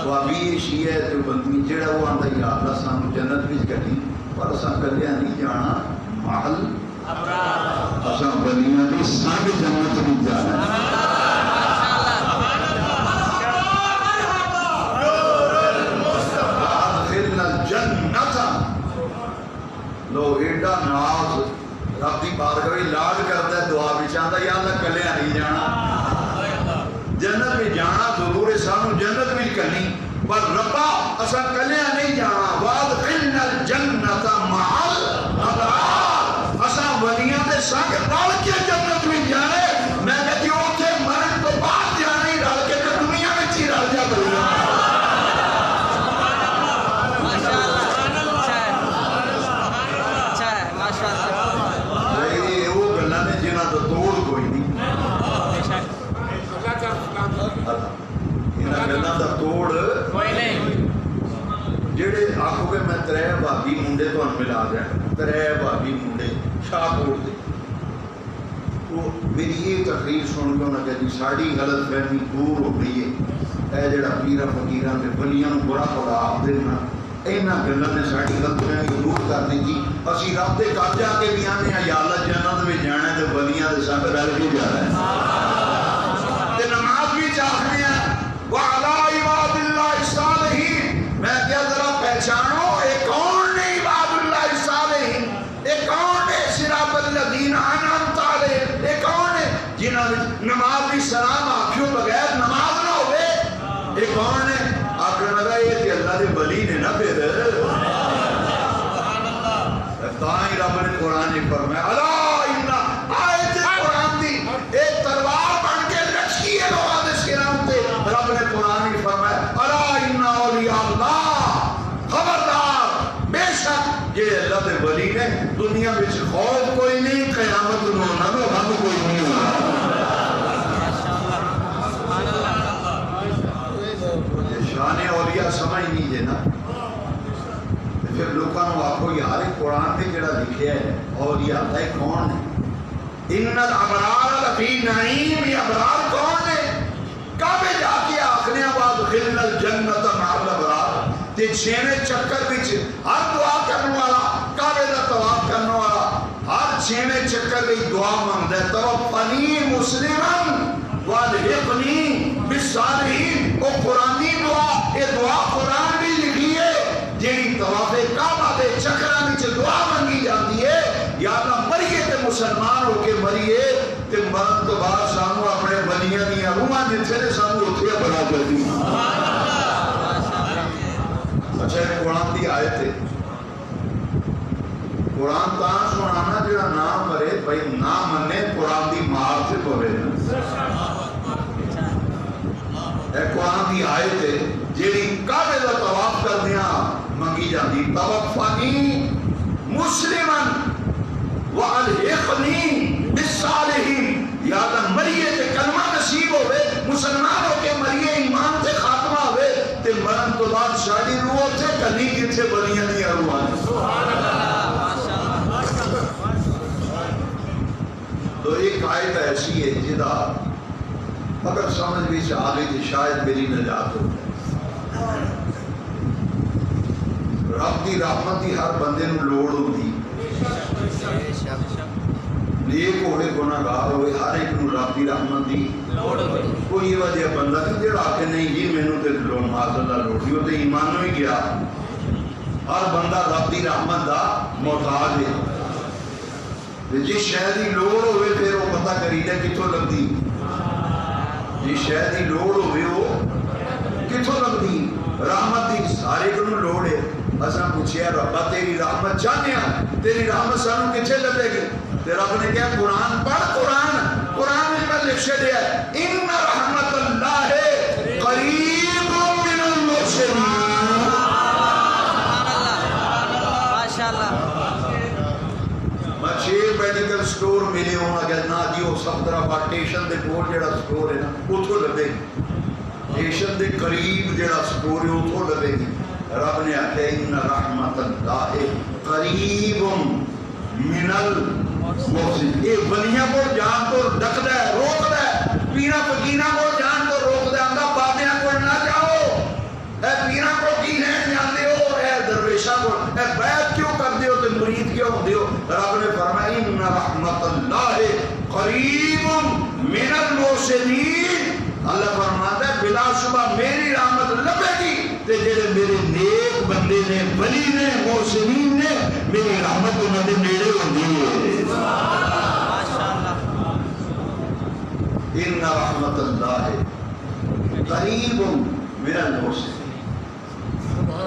وہ ابھی شیعہ جو بندی جڑا وہ آندا یا اللہ سانو جنت وچ کڈی، پر اساں کدے نہیں جانا محل ابرار. اساں بنیاں دی سب جنت وچ جانا. وادخلنا الجنۃ. لو ایڈا ناز رب کی بارگاہ لاڈ کرتا ہے، دعا بھی چاہتا ہے یا اللہ کلیا نہیں جانا. جنت میں جانا ضرور ہے، سانو جنت میں کرنی، پر ربا اسا کلیا نہیں جانا. وادخلنا الجنۃ مع الابرار. اسا ولیاں دے سنگ رل کے جنت میں جانے. میں کہتی ہوں اوتھے مرن تو بعد جانا ہی رل کے تے دنیا وچ ہی رل جا کروں. جڑے آخو گے میں ترے بھابی منڈے تو ملا دیا، ترے بھابی منڈے شاہ کوٹ دے. وہ میری یہ تقریر سن کے انہوں نے کہا ساری غلط فہمی دور ہو گئی ہے. اے جڑا پیرا فقیراں تے بلیاں بڑا بڑا آپ دینا اینا گلوں نے ساری غلط فہمی دور کر دی تھی. اسی رب دے گھر جا کے بھی آنے یا اللہ جنت میں جانا تے بلیاں دے سنگ رل کے جانا ہے. تے نماز بھی چاہتے ہیں وعلی عباد اللہ الصالحین. میں کیا ذرا پہچانو یہ کون نے عباد اللہ الصالحین؟ یہ کون ہے صراط الذین انعمت علیہم؟ یہ کون ہے جنہاں نماز بھی سلام آکھیوں بغیر نماز نہ ہوئے؟ یہ کون ہے؟ آخر لگا یہ کہ اللہ دے ولی نے نہ پھر تاہی رب نے قرآن فرمایا اللہ انہ آیت قرآن دی ایک تلوار بن کے لچکی ہے لوگاں دے سرام تے. رب نے قرآن فرمایا اللہ انہ اولیاء اللہ، خبردار بے شک یہ اللہ دے ولی نے دنیا میں خوف کوئی نہیں، قیامت نو نہ غم کوئی نہیں ہوگا. شان اولیاء سمجھ نہیں دے نا. پھر لوگوں کو آخو یار قرآن میں جڑا لکھیا ہے اولیاء اللہ کون ہے؟ ان الابرار لفی نعیم. یہ ابرار کون ہے؟ کعبے جا کے آخنے بعد خلنا الجنت مع الابرار تے چھویں چکر وچ ہر دعا کرنے والا کعبے دا طواف کرنے والا ہر چھویں چکر وچ دعا مانگدا ہے توفنی مسلمن والحقنی بالصالحین. او قرآنی دعا اے دعا قرآن بھی لکھی ہے جیڑی طواف کعبہ دے چکراں وچ دعا مانگی جاتی ہے یا اللہ مریے تے مسلمان ہو کے مریے تے مرن تو بعد سانو اپنے ولیاں دی روحاں جتھے نے سانو اوتھے بنا کر دی. اچھا یہ قرآن دی آیت ہے. قرآن تاں سنانا جڑا نہ مرے بھائی نہ منے قرآن دی مار سے پوے نا. اے قرآن دی آیت ہے جیڑی کعبے دا طواف کردیاں منگی جاندی توفنی مسلمن والحقنی بالصالحین. یا اللہ مریے تے کلمہ نصیب ہوئے مسلمان ہو کے مریے ایمان تے خاتمہ ہوئے تے مرن تو بعد شاہدی روح تے کلی کتھے بنیاں دی روحان. سبحان اللہ ماشاءاللہ. تو ایک آیت ایسی ہے جدا اگر سمجھ بھی سے آگے تو شاید میری نجات ہو جائے. رب دی رحمت دی ہر بندے نو لوڑ ہوتی نیک ہوئے گناہگار ہوئے ہر ایک نو رب دی رحمت دی لوڑ ہوئی. کوئی یہ وجہ بندہ نہیں جڑا کہ نہیں جی مینوں تے لوڑ معاذاللہ لوڑ دی وہ تے ایمان ہی گیا. ہر بندہ رب دی رحمت دا محتاج ہے. جس شے دی لوڑ ہوئے پھر وہ پتہ کری دے کتھوں لگدی. جس شے دی لوڑ ہوئے وہ کتھوں لگدی. رحمت دی سارے کو لوڑ ہے. اساں پوچھیا ربا تیری رحمت چاہنے ہیں تیری رحمت سانو کتھے لبے گی. تے رب نے کہا قرآن پڑھ. قرآن میں لکھ دیا ان رحمت اللہ قریب من المحسنین. میں 6 میڈیکل سٹور ملے ہوں اگر نہ جی وہ سفدرآباد اسٹیشن دے کول جڑا سٹور ہے نا اتھوں لبے گی. اسٹیشن دے قریب جڑا سٹور ہے اتھوں لبے گی. رب نے آخیا ان رحمت اللہ قریب من المحسنین. یہ بلیاں کو جان کو ڈکدا ہے روکدا ہے. پیرا فقیراں کو جان کو روکدا ہے. آندا بابیاں کو نہ جاؤ. اے پیرا کو کی لین جاندے ہو اے درویشاں کو اے بیعت کیوں کردے ہو تے مرید کیوں ہوندے ہو. رب نے فرمایا ان رحمت اللہ قریب من المحسنین. اللہ فرماتا ہے بلا شبہ میری رحمت لبے گی تے جڑے میرے نیک بندے نے ولی نے محسنین نے میری رحمت انہاں دے نیڑے ہوندی ہے. ماشاءاللہ. ان رحمت اللہ قریب من المحسنین.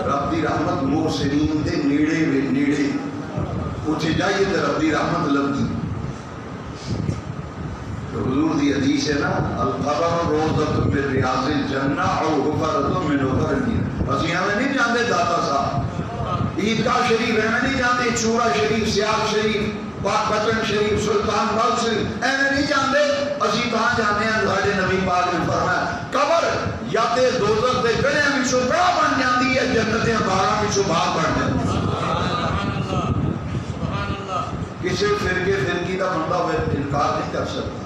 رب دی رحمت محسنین دے نیڑے اٹھے جائیے تے رب دی رحمت لبدی. حضور دی حدیث ہے نا القبر روضۃ من ریاض الجنہ او حفرۃ من حفر النار. اسی ہمیں نہیں جانتے داتا صاحب عیدگاہ شریف ہمیں نہیں جانتے چورا شریف سیال شریف پاک بچن شریف سلطان باغ شریف ہمیں نہیں جانتے. اسی کہاں جانے ہیں ہمارے نبی پاک نے فرمایا قبر یا تے دوزخ دے گڑیاں وچوں بڑا بن جاندی ہے جنت دے باغاں وچوں باغ بن جاندی ہے. کسی فرقی دا بندہ ہوئے انکار نہیں کر سکتا.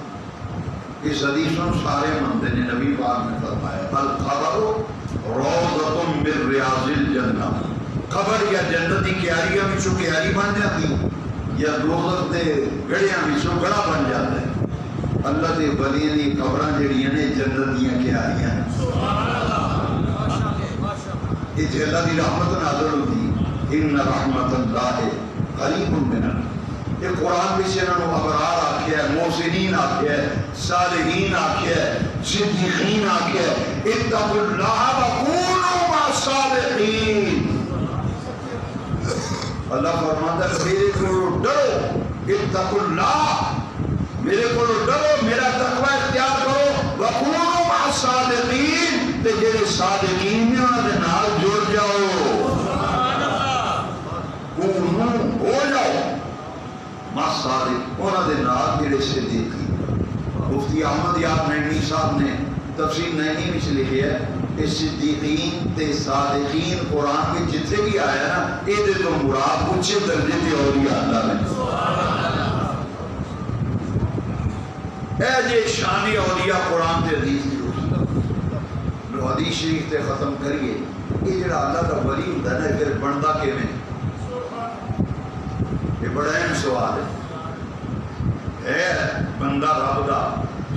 اس حدیث میں سارے مندے نے نبی پاک نے فرمایا القبر روضۃ من ریاض الجنہ. قبر یا جنت دی کیاریاں وچوں کیاری بن جاتی یا دوزخ دے گڑیاں وچوں گڑا بن جاتا ہے. اللہ دے ولیاں دی قبراں جڑیاں نے جنت دیاں کیاریاں ہیں. یہ اللہ دی رحمت نازل ہوتی. ان رحمت اللہ قریب من. یہ قرآن بھی سے انہوں ابرار آکھیا ہے محسنین آکھیا ہے صالحین آکھیا ہے صدیقین آکھیا ہے. اتقوا اللہ وکونوا مع الصالحین. اللہ فرماتا ہے میرے کو ڈرو. اتقوا اللہ میرے کو ڈرو میرا تقوی اختیار کرو. وکونوا مع الصالحین تے جڑے صادقین نے انہاں دے نال جڑ جاؤ. ہو جاؤ صادق انہاں دے نال جڑے صدیقی. مفتی احمد یار نینی صاحب نے تفسیر نینی وچ لکھیا ہے کہ صدیقین تے صادقین قرآن میں جتنے بھی آیا نا اے دے تو مراد اونچے درجے تے اولیاء اللہ نے. اے جے شان اولیاء قرآن تے حدیث دی. حدیث شریف تے ختم کریے. یہ جڑا اللہ کا ولی ہوتا ہے نا پھر بنتا کیویں؟ یہ بڑا اہم سوال ہے بندہ رب دا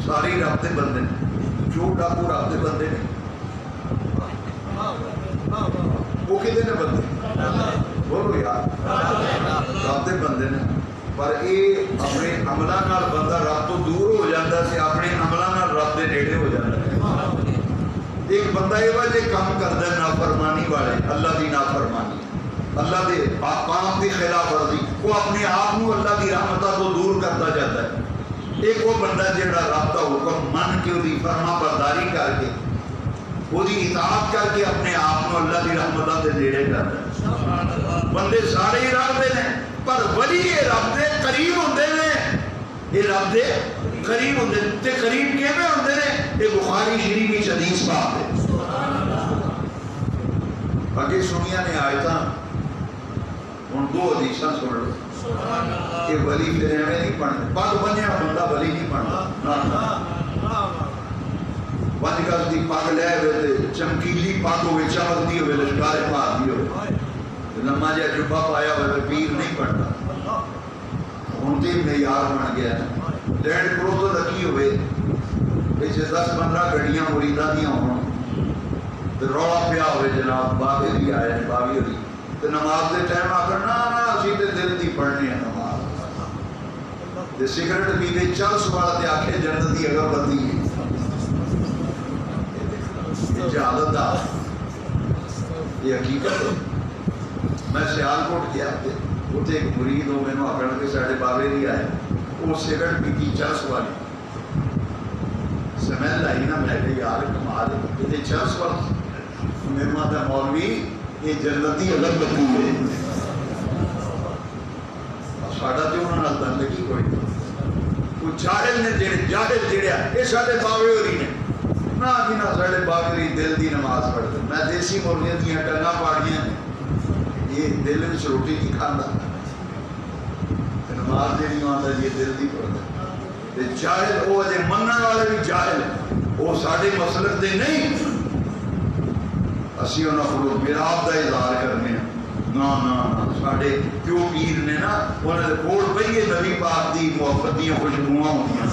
ساری رب دے بندے نے چور ڈاکو رب دے بندے نے وہ کہتے ہیں بندے بولو یار رب دے بندے نے پر یہ اپنے عملہ نال بندہ رب تو دور ہو جاتا ہے اپنے عملہ نال رب دے نیڑے ہو جاتا ہے. ایک بندہ یہ وجہ کام کرتا ہے نافرمانی والے اللہ دی نافرمانی اللہ دے احکام کی خلاف ورزی وہ اپنے آپ کو اللہ کی رحمتہ تو دور کرتا جاتا ہے. ایک وہ بندہ جڑا رب کا حکم من کے وہی فرما برداری کر کے وہی اطاعت کر کے اپنے آپ کو اللہ کی رحمتہ کے نیڑے کرتا ہے. بندے سارے ہی رب دے ہیں پر ولی یہ رب دے قریب ہوندے نے یہ رب دے قریب ہوندے تے قریب کیویں ہوندے نے یہ بخاری شریف وچ حدیث پاک ہے. اگے سنیا نے آیتاں ہن دو حدیثاں سن لو. یہ ولی پھر ایویں نہیں بنتا پگ بنیا بندہ ولی نہیں بنتا. پنج گز دی پگ لے ہوئے چمکیلی پگ ہوئے چمکتی ہوئے لشکار مارتی ہوئے لما جہا جبا پایا ہوئے پیر نہیں بنتا. ہوں تو معیار بن گیا لینڈ کروزر رکھی ہوئے پیچھے 10-15 گڈیاں مریداں دیاں ہون تو رولا پیا ہوئے جناب باغے بھی آئے باغی ہوئی تو نماز دے ٹائم آکر نا اسی تے دل دی پڑھنی ہے نماز تے سگریٹ پی دے چل سوال تے آکھے جنت دی اگر بندی ہے یہ جہالت دا یہ حقیقت ہے. میں سیالکوٹ گیا اتنے ایک مرید ہو میں آخر کے ساڑھے بابے نہیں آئے وہ سگریٹ پیتی چرس والی سمیل آئی نا میں کہ یار کمال یہ چرس والی میرے ماتا مولوی یہ جنتی الگ بتی ہے ساڑھا تو انہوں نے بندگی کوئی وہ جاہل نے جاہل جڑیا یہ ساڑھے بابے ہو رہی نے نہ جی نہ ساڑھے بابے رہی دل دی نماز پڑھتے میں دیسی مولویاں دیاں ٹنگا پاڑیاں نے یہ دل میں روٹی نہیں کھانا نماز جی آتا یہ دل دی پڑھتا جاہل وہ اجے منن والے بھی جاہل وہ سارے مسلک دے نہیں اسی انہوں کو میراب دا اظہار کرنے نا نا ساڑے پیو پیر نے نا انہوں نے کوڑ پہیے نبی پاک دی محبت دیاں خوشبوہاں ہوتی ہیں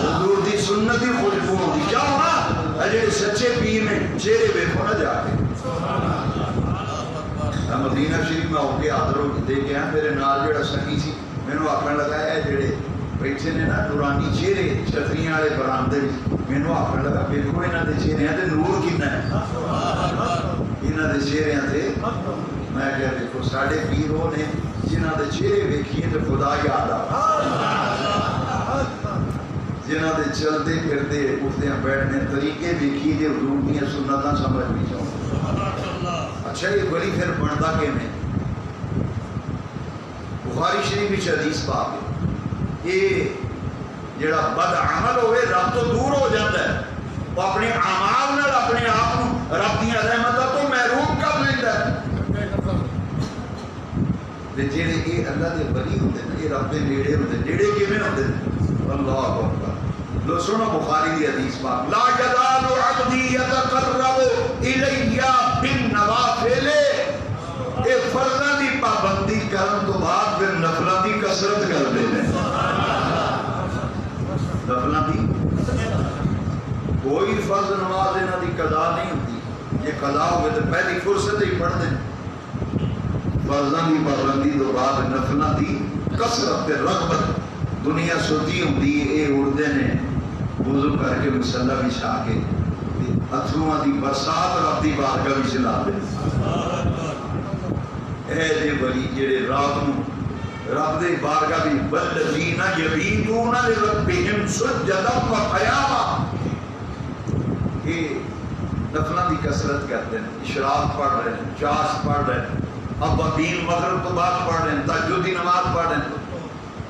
حضور دی سنت دی خوشبوہاں ہوتی کیا ہونا اجے سچے پیر نے چہرے بے کھونا جا کے مدینہ شریف میں ہو کے آدھروں دے کے ہیں میرے نال جڑا سنگی سی میں نے آخر لگا ہے جڑے بیٹھے نے نا نورانی چہرے چھتریاں والے براندے میں نے آخر لگا دیکھو انہاں دے چہرے ہیں تے نور کتنا ہے انہاں دے چہرے ہیں تے میں کہا دیکھو ساڑھے پیر وہ نے جنہاں دے چہرے ویکھیے تے خدا یاد آ جنہاں دے چلتے پھرتے اٹھتے ہیں بیٹھنے طریقے ویکھیے تے حضور دیاں سنتاں سمجھ نہیں جاؤ. اچھا یہ ولی پھر بنتا کہ میں بخاری شریف وچ حدیث پاک ہے یہ جڑا بد عمل ہوئے رب تو دور ہو جاتا ہے وہ اپنے اعمال نال اپنے آپ کو رب دی رحمتاں تو محروم کر لیندا ہے. تے جڑے یہ اللہ دے ولی ہوندے نے یہ رب دے نیڑے ہوندے نیڑے کیویں ہوندے نے اللہ اکبر لو سنو بخاری دی حدیث پاک لا یزال عبدی یتقرب الی بالنوافل اے فرضاں دی پابندی کرن تو بعد پھر نفلاں دی کثرت کردے نے نفلاں دی کوئی فرض نماز انہاں دی قضا نہیں ہوتی یہ قضا ہوئے تو پہلی فرصت ہی پڑھ دیں فرضاں دی پابندی تو بعد نفلاں دی کثرت تے رغبت دنیا سوتی ہوندی اے اڑدے نے وضو کر کے مصلی بچھا کے اتھرواں دی برسات رب دی بارگاہ وچ لا دے اے دے ولی جڑے رات نوں رب دے بارگاہ وچ والذین یبیتون لربہم سجدا وقیاما یہ نفلاں دی کثرت کرتے ہیں اشراق پڑھ رہے ہیں چاش پڑھ رہے ہیں ابدین مغرب تو بعد پڑھ رہے ہیں تہجد دی نماز پڑھ رہے ہیں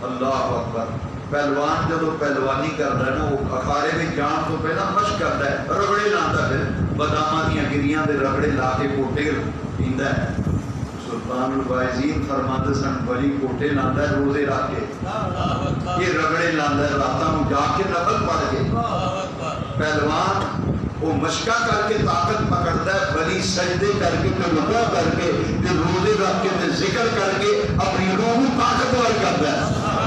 اللہ اکبر. پہلوان جدو پہلوانی کرتا ہے نا وہ اکھاڑے میں جان تو پہلا مشق کرتا ہے رگڑے لاتا پھر باداماں دیاں گریاں دے رگڑے لا کے کوٹے پیندا ہے. سلطان الواعظین فرماتے سن ولی کوٹے لاتا ہے روزے رکھ کے یہ رگڑے لاتا ہے راتاں نوں جا کے نفل پڑھ کے. پہلوان وہ مشقہ کر کے طاقت پکڑتا ہے، ولی سجدے کر کے تے رکوع کر کے تے روزے رکھ کے تے ذکر کر کے اپنی روح کو طاقتور کرتا ہے۔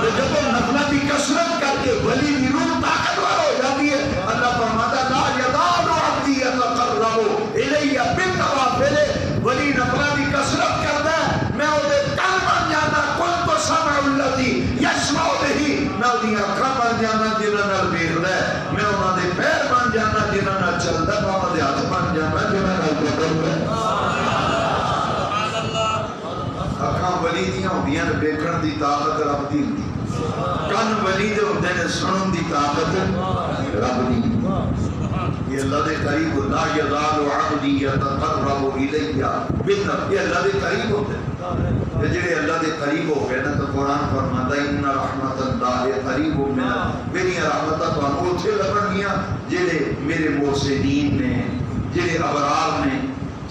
تے جب وہ نفلوں کی کثرت کر کے ولی کی روح طاقتور ہو جاتی ہے، اللہ فرماتا ہے لا یزال عبدی یتقرب الی بالنوافل، ولی نفلوں کی کثرت کرتا ہے، میں وہ کل بن جانا، کنت سمع الذی یسمع بہ، میں وہ اکھاں بن جانا جنہاں نال ویکھدا ہے، میں انہاں دے پیر بن جانا جنہاں نال چلدا ہے، انہاں دے ہاتھ بن جانا جنہاں نال پکڑدا ہے۔ اکھاں ولی دیاں ہوندیاں نے ویکھن دی طاقت رب دی ہوندی، کن ولی دے ہوندے نے سنن دی طاقت رب دی۔ یہ اللہ دے قریب لا یزال عبدی یتقرب الی بالنوافل، یہ اللہ دے قریب ہوتے ہیں۔ یہ جڑے اللہ دے قریب ہو گئے نا تو قرآن فرماتا ہے ان رحمت اللہ قریب من، میری رحمتاں تانوں اوتھے لبن گیاں جڑے میرے محسنین نے، جڑے ابرار نے،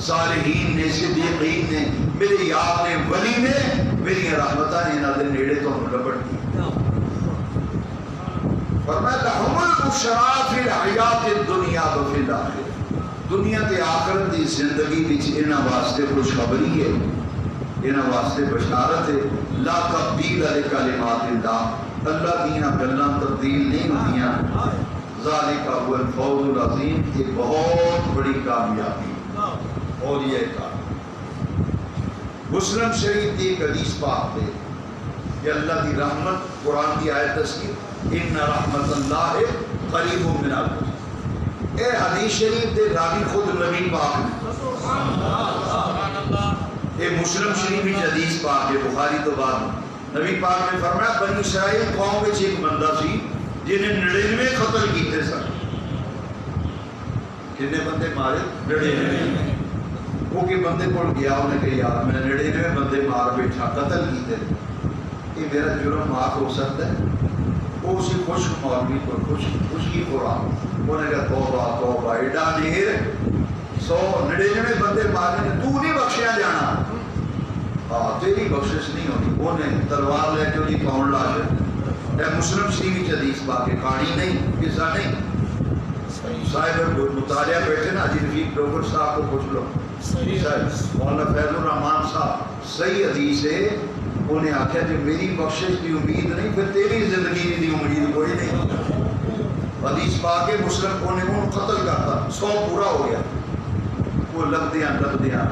صالحین نے، صدیقین نے، میرے یار نے، ولی نے، میری رحمتاں انہاں دے نیڑے تانوں لبن گیاں۔ فرمایا لہم البشریٰ فی الحیات الدنیا وفی الآخرہ، دنیا تے آخرت دی زندگی وچ انہاں واسطے خوشخبری ہے، انہاں واسطے بشارت ہے۔ لا تبدیل لکلمات اللہ، اللہ دیاں گلاں تبدیل نہیں ہوندیاں۔ ذالک هو الفوز العظیم، یہ بہت بڑی کامیابی اولیاء کرام۔ مسلم شریف کی ایک حدیث پاک ہے کہ اللہ کی رحمت، قرآن کی آیت تذکیر ان رحمت اللہ قریب من المحسنین، اے حدیث شریف دے راوی خود نبی پاک نے۔ اے مسلم شریف کی حدیث پاک ہے، بخاری تو بعد نبی پاک نے فرمایا بنی اسرائیل قوم وچ ایک بندہ سی جنہیں 99 قتل کیتے سن۔ کتنے بندے مارے؟ 99۔ وہ کہ بندے کو گیا، انہیں کہ یار میں 99 بندے مار بیٹھا، قتل کیتے، یہ میرا جرم معاف ہو سکتا ہے؟ وہ اسی خوش مولوی کو خوش کی قرآن، انہیں کہا توبہ توبہ ایڈا دیر 199 بندے مارنے تو نہیں بخشیا جانا، تیری بخشش نہیں ہونی۔ انہیں تلوار لے کے انہیں کون لا جائے۔ اے مسلم شریف حدیث پاک ہے، کہانی نہیں، قصہ نہیں۔ صاحب مطالعہ بیٹھے نا جی رفیق ڈوگر صاحب کو پوچھ لو، مولانا فیض الرحمان صاحب، صحیح حدیث ہے۔ انہیں آخیا جو میری بخشش کی امید نہیں پھر تیری زندگی کی امید کوئی نہیں۔ حدیث پاک کے مسلم کو نے ان قتل کرتا، 100 پورا ہو گیا، وہ لگدیاں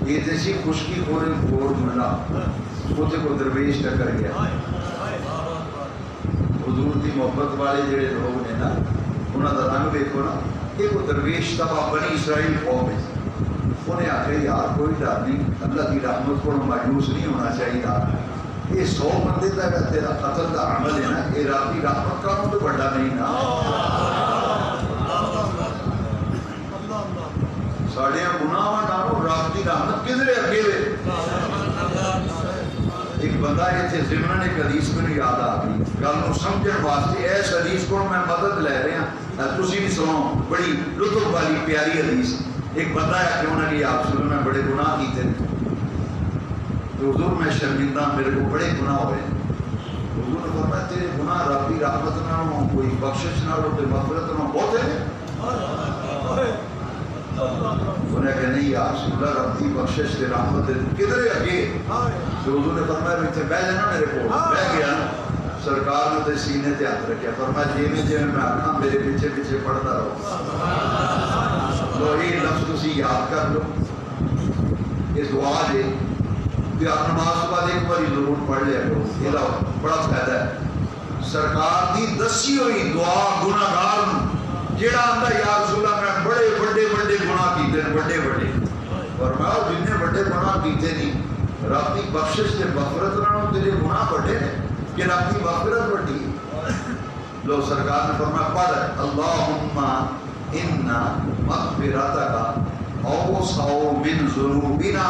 یہ جیسی خشکی خورے گھوڑ ملا، اسے کو درویش ٹکر گیا۔ حضور دی محبت والے جڑے لوگ نے نا، انہاں دا رنگ دیکھو نا، یہ کو درویش تبا بنی اسرائیل قوم ہے۔ انہیں آخر یار کوئی ڈر نہیں، اللہ کی رحمت کو مایوس نہیں ہونا چاہیے۔ یہ 100 بندے کا تیرا قتل کا عمل ہے نا، یہ رب کی رحمت کا تو بڑا نہیں نا۔ ساڑے گناہ نالوں رب کی رحمت کدھر اگے ہوئے۔ ایک بندہ ایتھے ضمن ایک حدیث میں یاد آ گئی، گل کو سمجھن واسطے اس حدیث کو میں مدد لے رہا ہوں، تسی بھی سنو، بڑی لطف والی پیاری حدیث۔ ایک بندہ ہے کہ انہوں نے کہا آپ سنو میں بڑے گناہ کیتے تو حضور میں شرمندہ، میرے کو بڑے گناہ ہوئے۔ حضور نے فرمایا تیرے گناہ رب کی رحمت نہ ہو، کوئی بخشش نہ ہو، کوئی مغفرت نہ ہو، بہت ہے۔ انہیں کہا نہیں یا رسول اللہ رب کی بخشش سے رحمت کدھر ہے اگے؟ تو حضور نے فرمایا میں بہ جانا میرے کو، بہ گیا نا۔ سرکار نے تے سینے تے ہاتھ رکھیا، فرمایا جی میں آکھاں میرے پیچھے پیچھے پڑھتا رہو۔ تو یہ لفظ تسی یاد کر لو، یہ دعا ہے کہ آپ نماز کے بعد ایک باری ضرور پڑھ لیا کرو، یہ بڑا فائدہ ہے۔ سرکار دی دسی ہوئی دعا گناہگار جیڑا آندا یا رسول اللہ میں بڑے بڑے بڑے گناہ کیتے ہیں، بڑے بڑے، فرمایا جن نے بڑے گناہ کیتے نہیں، رب کی بخشش سے مغفرت نہ تیرے گناہ بڑے ہیں کہ رب کی مغفرت بڑی۔ لو سرکار نے فرمایا پڑھ اللہم ان مغفرتک اوسع من ذنوبنا،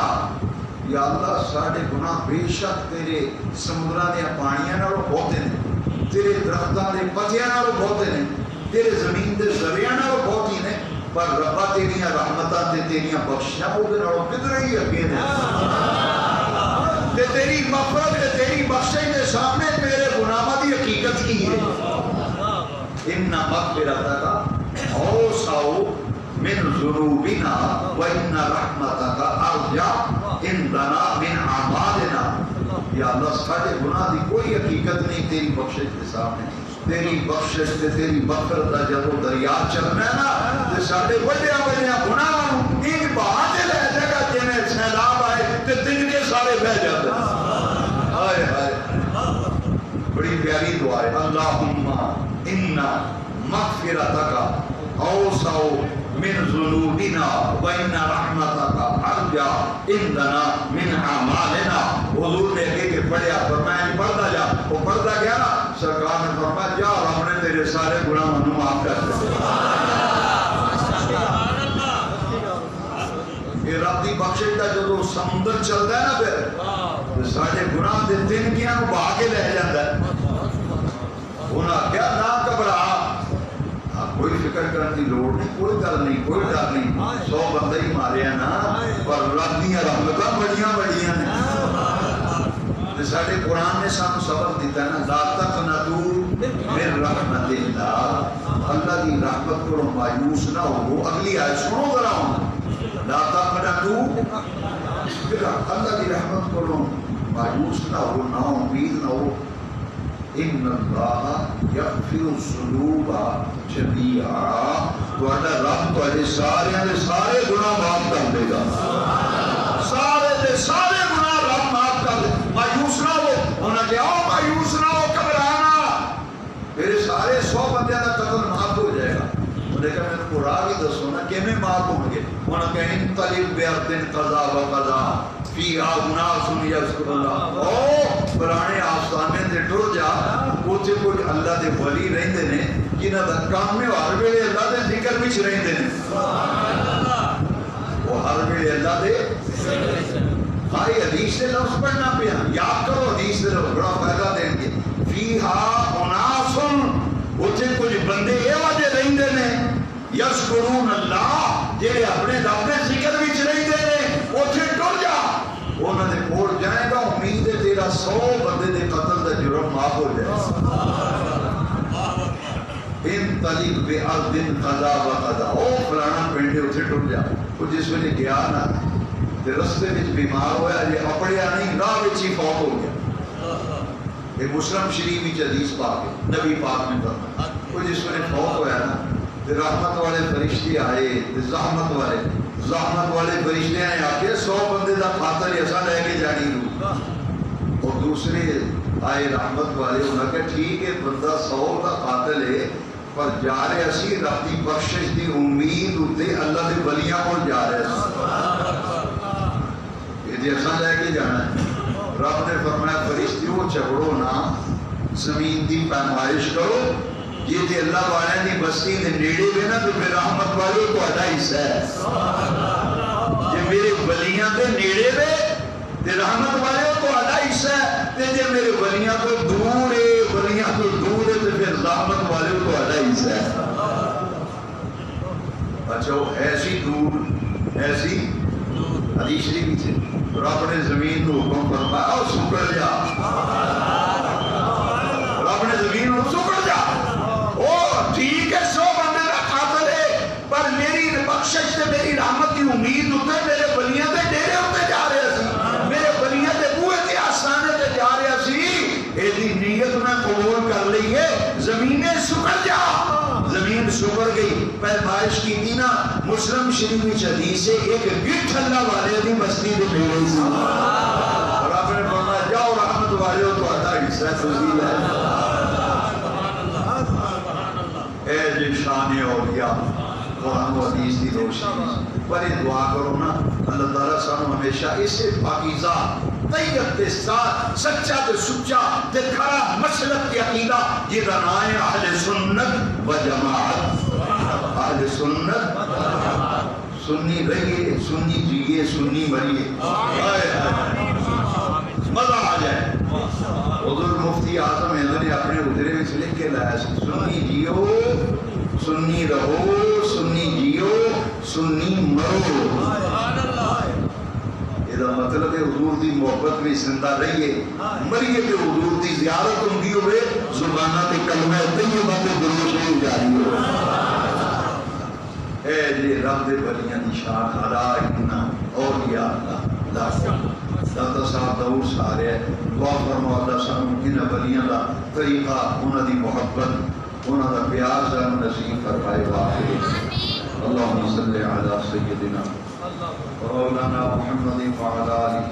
یا اللہ ساڑے گناہ بے شک تیرے سمندراں دے پانیاں نالوں بہتے ہیں، تیرے درختاں دے پتیاں نالوں بہتے ہیں، تیرے زمین دے ذریعہ نالوں بہت ہی نے، پر ربا تیریاں رحمتاں تے تیریاں بخشیاں وہ دے نالوں کدھر ہی اگے نے۔ تے تیری مغفرت تے تیری بخشش دے سامنے میرے گناہاں دی حقیقت کی ہے۔ ان مغفرتک اوسع من ذنوبنا وان رحمتک ارجع عندنا من اعمالنا. یا اللہ ساڈے گناہ دی کوئی حقیقت نہیں تیری بخشش کے سامنے. تیری بخشش تے تیری مغفرت دا جدوں دریا چلنا ہے نا تے ساڈے وڈیاں وڈیاں گناہاں نوں ان بہا کے لے جائے گا جویں سیلاب آئے تے تنگے سارے بہ جاندے. ہائے ہائے بڑی پیاری دعا ہے. اللہم ان مغفرتک اوسع من ذنوبنا وان رحمتک ارجع عندنا من اعمالنا. حضور نے کہ پڑھیا فرمایا پڑھتا جا. وہ پڑھتا گیا نا سرکار نے فرمایا جا رب نے تیرے سارے گناہوں کو معاف کر دیا. یہ رب دی بخشش دا جو سمندر چلتا ہے نا پھر سارے گناہ دے تنگیاں کو بہا کے لے جاتا ہے. انہاں کیا نہ گھبرا, کوئی فکر کرنے کی لوڑ نہیں, کوئی گل نہیں, کوئی ڈر نہیں. 100 بندے ہی مارے ہیں نا پر رب دیا رحمتاں بڑیاں بڑیاں نے. سارے قرآن نے سانو سبق دیتا ہے نا لا تقنطوا من رحمت اللہ. اللہ کی رحمت کو مایوس نہ ہو. اگلی آیت سنو ذرا. لا تقنطوا اللہ کی رحمت کو مایوس نہ ہو, نا امید نہ ہو. ان اللہ یغفر الذنوب جميعا. تہاڈا رب تہاڈے سارے گناہ معاف کر دے گا. سارے دے سارے گناہ رب معاف کر دے. مایوس نہ ہو. انہاں کہ آؤ مایوس نہ ہو, گھبرانا, میرے سارے 100 بندیاں کا قتل معاف ہو جائے گا. انہوں نے کہا میں کو راہ بھی دسو نا کیویں معاف ہوں گے. انہوں نے کہا انطلق بأرض قضا وقضا فیہا اناس یذکرون اللہ. او پرانے آستانے تے ٹر جا, اوتھے کوئی اللہ دے ولی رہندے نے جنہاں دا کام ہے ہر ویلے اللہ دے ذکر وچ رہندے نے. وہ ہر ویلے اللہ دے ہائی حدیث سے لفظ پڑھنا پیا. یاد کرو حدیث سے لفظ بڑا فائدہ دیں گے. فیہا اناس, اوتھے کچھ بندے اے وجہ رہندے نے یذکرون اللہ جڑے اپنے رب دے ذکر وچ رہندے نے. اوتھے ٹر جا, انہوں نے کھوڑ جائے گا. امید ہے تیرا 100 بندے دے قتل دا جرم معاف ہو جائے گا. انطلق بأرض قضا وقضا. او فلانا پنڈے اتھے ٹر جا. وہ جس ویلے گیا نا تے رستے وچ بیمار ہویا, یہ اپڑیا نہیں, راہ وچ ہی فوت ہو گیا. یہ مسلم شریف وچ حدیث پاک ہے, نبی پاک نے فرمایا. وہ جس ویلے فوت ہویا نا تے رحمت والے فرشتے آئے تے زحمت والے فرشتے آئے آکے 100 بندے دا قاتل ایسا لے کے جانی رو. اور دوسرے آئے رحمت والے, انہوں نے کہا ٹھیک ہے بندہ 100 کا قاتل ہے پر جا رہے اسی رب دی بخشش دی امید ہوتے اللہ دے ولیاں کو جا رہے یہ جیسا لے کے جانا ہے. رب نے فرمایا فرشتیوں جھگڑو نہ, زمین دی پیمائش کرو. یہ تے اللہ والے دی بستی دے نیڑے بھی نا تو پھر رحمت والے کو ادا حصہ ہے. یہ میرے ولیاں دے نیڑے بھی تے رحمت والے کو ادا حصہ ہے. تے جے میرے ولیاں کو دور ہے, ولیاں کو دور ہے, تو پھر رحمت والے کو ادا حصہ ہے. اچھا وہ ایسی دور ایسی حدیث شریف سے رب نے زمین کو حکم فرمایا اور سکڑ جا. رب نے زمین کو سکڑ جا. ٹھیک ہے 100 بندے کا قاتل ہے پر میری بخشش سے میری رحمت کی امید ہوتے میرے ولیاں دے ڈیرے ہوتے جا رہے سی, میرے ولیاں دے بوئے تے آسانے تے جا رہے سی. ایدی نیت میں قبول کر لی ہے. زمینیں سکڑ جا. زمین سکڑ گئی. پیمائش کی تھی نا مسلم شریف میں حدیث ہے ایک گٹھ اللہ والے دی بستی دے میرے سی. اور آپ نے فرمایا جاؤ رحمت والے ہو تو ادا حصہ فضیل ہے. اے جی شان اولیاء قرآن و حدیث کی روشنی پر دعا کرو نا اللہ تعالیٰ سانو ہمیشہ اسے پاکیزہ طیب کے ساتھ سچا تے سچا تے کھڑا مسلک کی عقیدہ یہ رنائے اہل سنت و جماعت. اہل سنت سنی رہیے, سنی جیئے, سنی مریے. مزہ آ جائے. حضور مفتی اعظم نے اپنے ادھرے میں سے لکھ کے لایا سنی جیو, سنی رہو, سنی جیو, سنی مرو. یہ مطلب ہے حضور دی محبت میں زندہ رہیے, مریے تے حضور دی زیارت ہوندی ہوئے, زبانہ تے کلمہ طیبہ تے درود شریف جاری ہو. اے جی رب دے بلیاں دی شان ادا اتنا اور یا اللہ داتا صاحب دور سارے دعا فرما اللہ سانو انہاں بلیاں دا طریقہ انہاں دی محبت انہاں دا پیار سانو نصیب فرمائے واقعی اللہم صلی علی سیدنا مولانا محمد وعلی آلہ